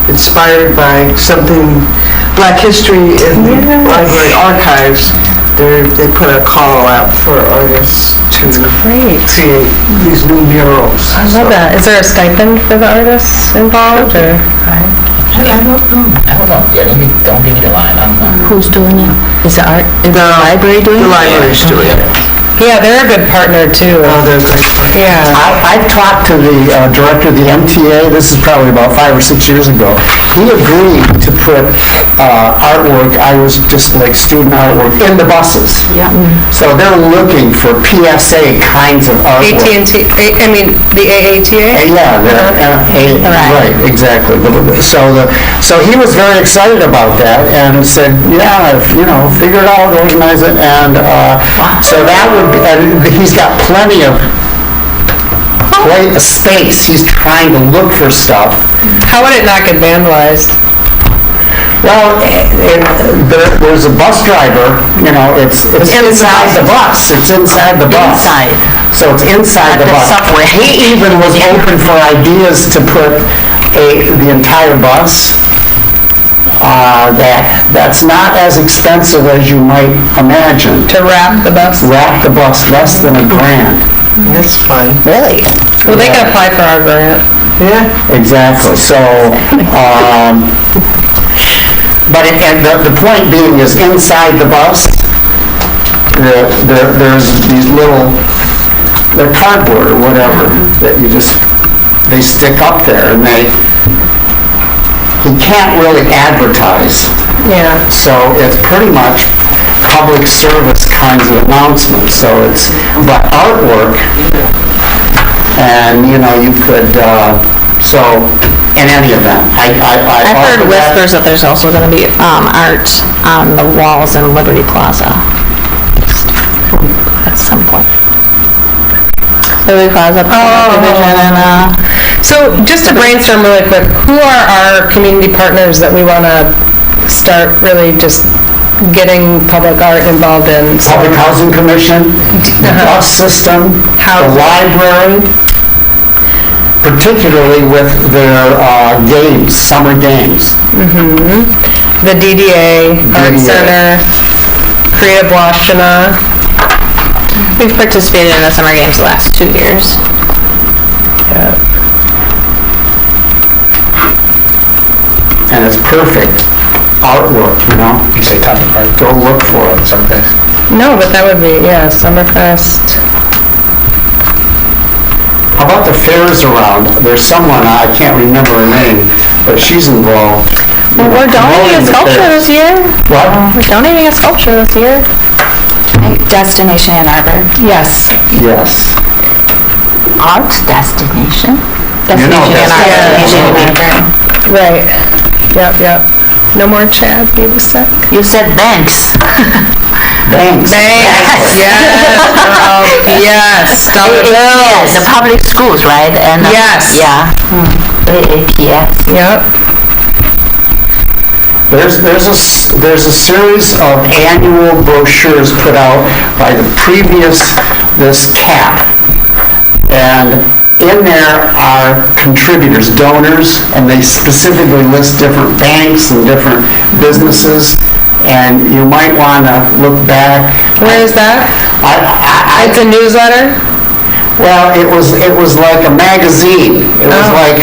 inspired by something, Black history in the library archives, they put a call out for artists to create these new murals. I love that. Is there a stipend for the artists involved or? I don't know. Yeah, don't give me the line. I don't know. Who's doing it? Is the library doing it? The library's doing it. Yeah, they're a good partner too. Oh, they're great. Yeah. I've talked to the director of the MTA, this is probably about 5 or 6 years ago. He agreed to put artwork, I was just like student artwork, in the buses. Yeah. So they're looking for PSA kinds of artwork. AT&T, I mean, the AATA? Yeah, right, exactly. So he was very excited about that and said, yeah, figure it out, organize it, and so that would be, and he's got plenty of space. He's trying to look for stuff. How would it not get vandalized? Well, there's a bus driver, it's inside the bus. It's inside the bus. Inside. So it's inside the bus. subway. He even was open for ideas to put the entire bus. That's not as expensive as you might imagine. To wrap the bus? Wrap the bus, less than $1,000. That's fun. Really? Well, they can apply for our grant. Yeah. Exactly. So, but the point being is inside the bus, there's these little, they're cardboard or whatever, that they stick up there, and he can't really advertise. Yeah. So it's pretty much public service kinds of announcements. So but artwork, and you could, in any event, I've heard whispers that there's also going to be art on the walls in Liberty Plaza at some point. Liberty Plaza division and So just to brainstorm really quick, who are our community partners that we want to start really just getting public art involved in? Public Housing Commission, the bus system, the library, particularly with their games, summer games. The DDA, Art Center, Creative Washington. we've participated in the summer games the last 2 years. Yeah. And it's perfect artwork, You say top of art. Go look for it. Summerfest. No, but that would be, Summerfest. How about the fairs around? There's someone, I can't remember her name, but she's involved. Well, we're donating a sculpture this year. What? We're donating a sculpture this year. Destination Ann Arbor. Yes. Yes. Art destination. You know, Right. Yep. No more Chad, you were sick? You said banks. Thanks. Thanks. Yes, girl. Yes. Dollar bills. The public schools, right? And Yes. Yeah. AAPS. Yep. There's a series of annual brochures put out by this CAP. And in there are contributors, donors, and they specifically list different banks and different businesses. And you might want to look back. Where is that? It's a newsletter? Well, it was like a magazine. It was like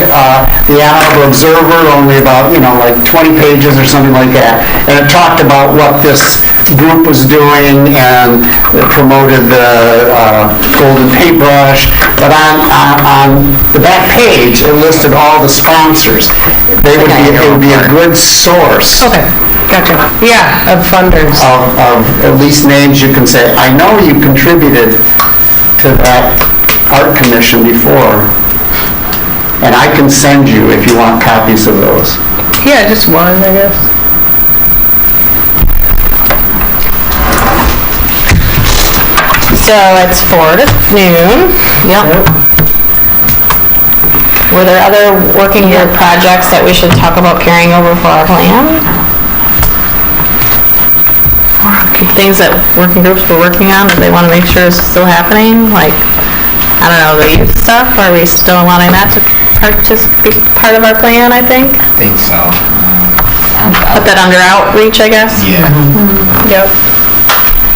the Arbor Observer, only about, like 20 pages or something like that. And it talked about what this group was doing, and it promoted the golden paintbrush. But on the back page, it listed all the sponsors. It would be a good source. Okay, gotcha. Yeah, of funders. Of at least names you can say, I know you contributed to that art commission before, and I can send you if you want copies of those. Yeah, just one, I guess. So it's 4 to noon. Yep. Were there other working group projects that we should talk about carrying over for our plan? Things that working groups were working on that they want to make sure is still happening, like, I don't know, the youth stuff, are we still wanting that to be part of our plan, I think? I think so. Put that under outreach, I guess? Yeah. Yep.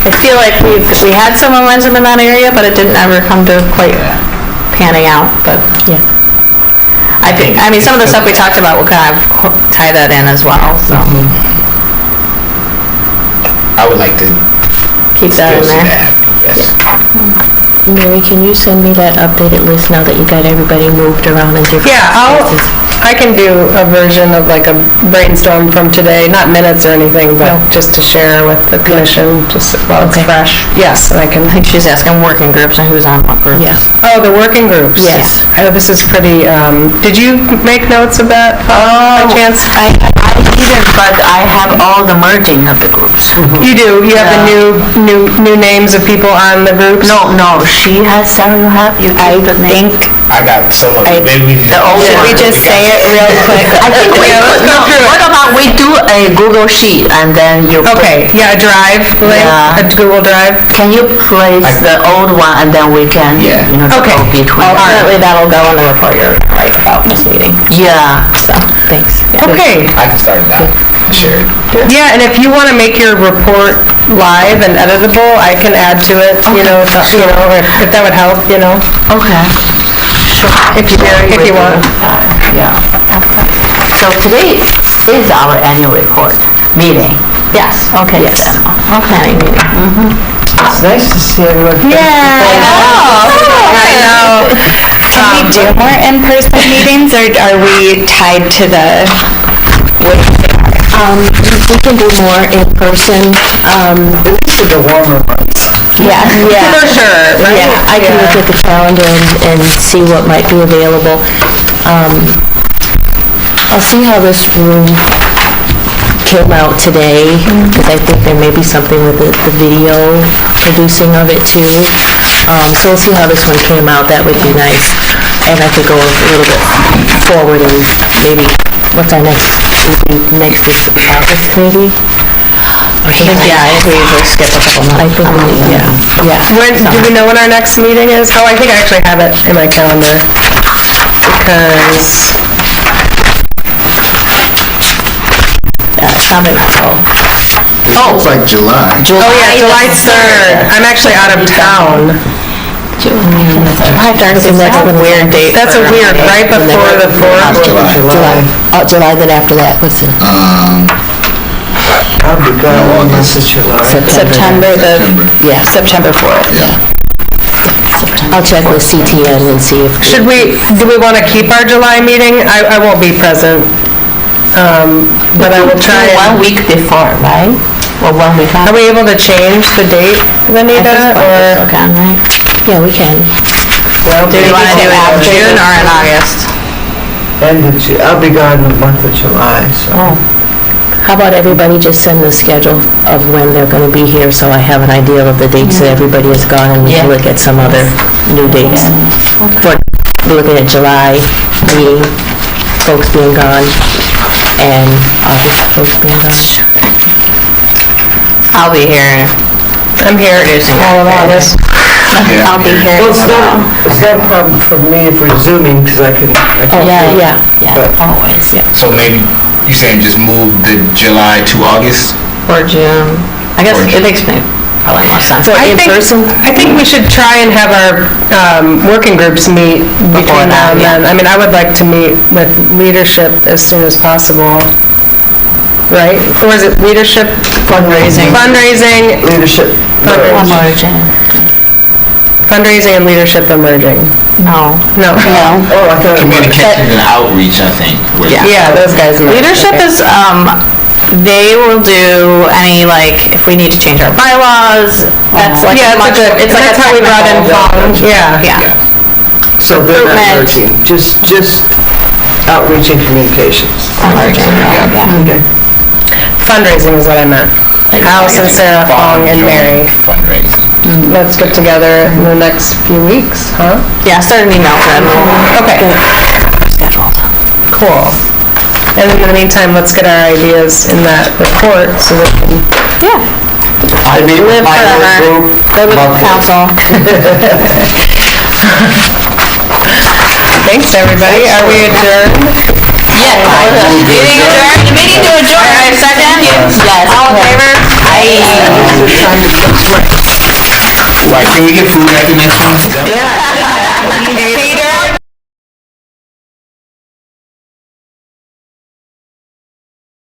I feel like we had some momentum in that area, but it didn't ever come to quite panning out, but yeah. I mean, some of the stuff we talked about will kind of tie that in as well, so. I would like to Keep that in still see there. that happening, yes. Mary, can you send me that updated list now that you got everybody moved around in different Yeah, places? I can do a version of like a brainstorm from today, not minutes or anything, but just to share with the commission, just while it's fresh. Yes, and I can. I think she's asking working groups and who's on what group. Yeah. Oh, the working groups? Yes. Oh, this is pretty, did you make notes of that by chance? I didn't, but I have all the merging of the groups. You do, you have the new names of people on the groups? No, she has, Sarah, you have, you keep the name? I got some of it. Maybe we Should we just say it real quick? I think what about we do a Google Sheet and then you put... Okay, yeah, a drive link, Yeah. a Google Drive. Can you place the old one and then we can, Okay. go between? Ultimately, that'll go in the report you're right about this meeting. Yeah. So, thanks. Yeah. Okay, I can start that. Sure. yeah, and if you want to make your report live and editable, I can add to it, if that would help, Okay. if you want. Yeah. So today is our annual report meeting. Yes, okay. Yes. Planning meeting. It's nice to see everyone. I know. Can we do more in-person meetings, or are we tied to the... We can do more in person. These are the warmer months. Yeah. For sure, right? Yeah, I can look at the calendar and see what might be available. I'll see how this room came out today, because I think there may be something with the video producing of it too. So we'll see how this one came out. That would be nice. And I could go a little bit forward and maybe, what's our next is August maybe? I think we usually skip a couple months. I think, yeah. Do we know when our next meeting is? Oh, I think I actually have it in my calendar, because... Probably not till It's like July. Oh, yeah, July 3rd. I'm actually out of town. July 3rd seems like a weird date. That's a weird, right before the 4th. July, then after that, what's it? I'll be gone in July. September 4th. Yeah. I'll check with CTN and see if... Do we want to keep our July meeting? I won't be present, but I will try. 1 week before, right? Or 1 week Are after? we able to change the date, Lenita, or? Okay, right? Yeah, we can. Do you want to do it in June or in August? I'll be gone the month of July, so. How about everybody just send the schedule of when they're going to be here, so I have an idea of the dates that everybody is gone, and we can look at some other new dates. For looking at July meeting, folks being gone, and August folks being gone. I'll be here. I'm here all of August. I'll be here. Well, it's not a problem for me if we're Zooming, because I can. Yeah, Always. So maybe you're saying just move the July to August? Or June. I guess Or it makes me probably more sense. For in person? I think we should try and have our working groups meet between now and then. I mean, I would like to meet with leadership as soon as possible, right? Or is it leadership? Fundraising. Fundraising, Leadership. Emerging. fundraising and leadership emerging. No. No. Oh, I thought. Communication and outreach, I think. Yeah, those guys. Leadership is, they will do any, like, if we need to change our bylaws, that's like Yeah, much, it's like a that's how we brought in technical. Paul. Yeah. Yeah. So they're not Recruitment. merging, just outreach and communications. Okay. Fundraising is what I meant. Allison, Sarah, Fong, and Mary. Fundraising. Let's get together in the next few weeks, huh? Yeah, start an email thread. Okay. Scheduled. Cool. And in the meantime, let's get our ideas in that report so that we can I meet with Live my work forever. group. Go to the monthly. council. Thanks, everybody. Are we adjourned? Meeting adjourned. Meeting to adjourn. All right, second? Yes. All in favor? Aye. Right, can we get food at the next one? Yeah.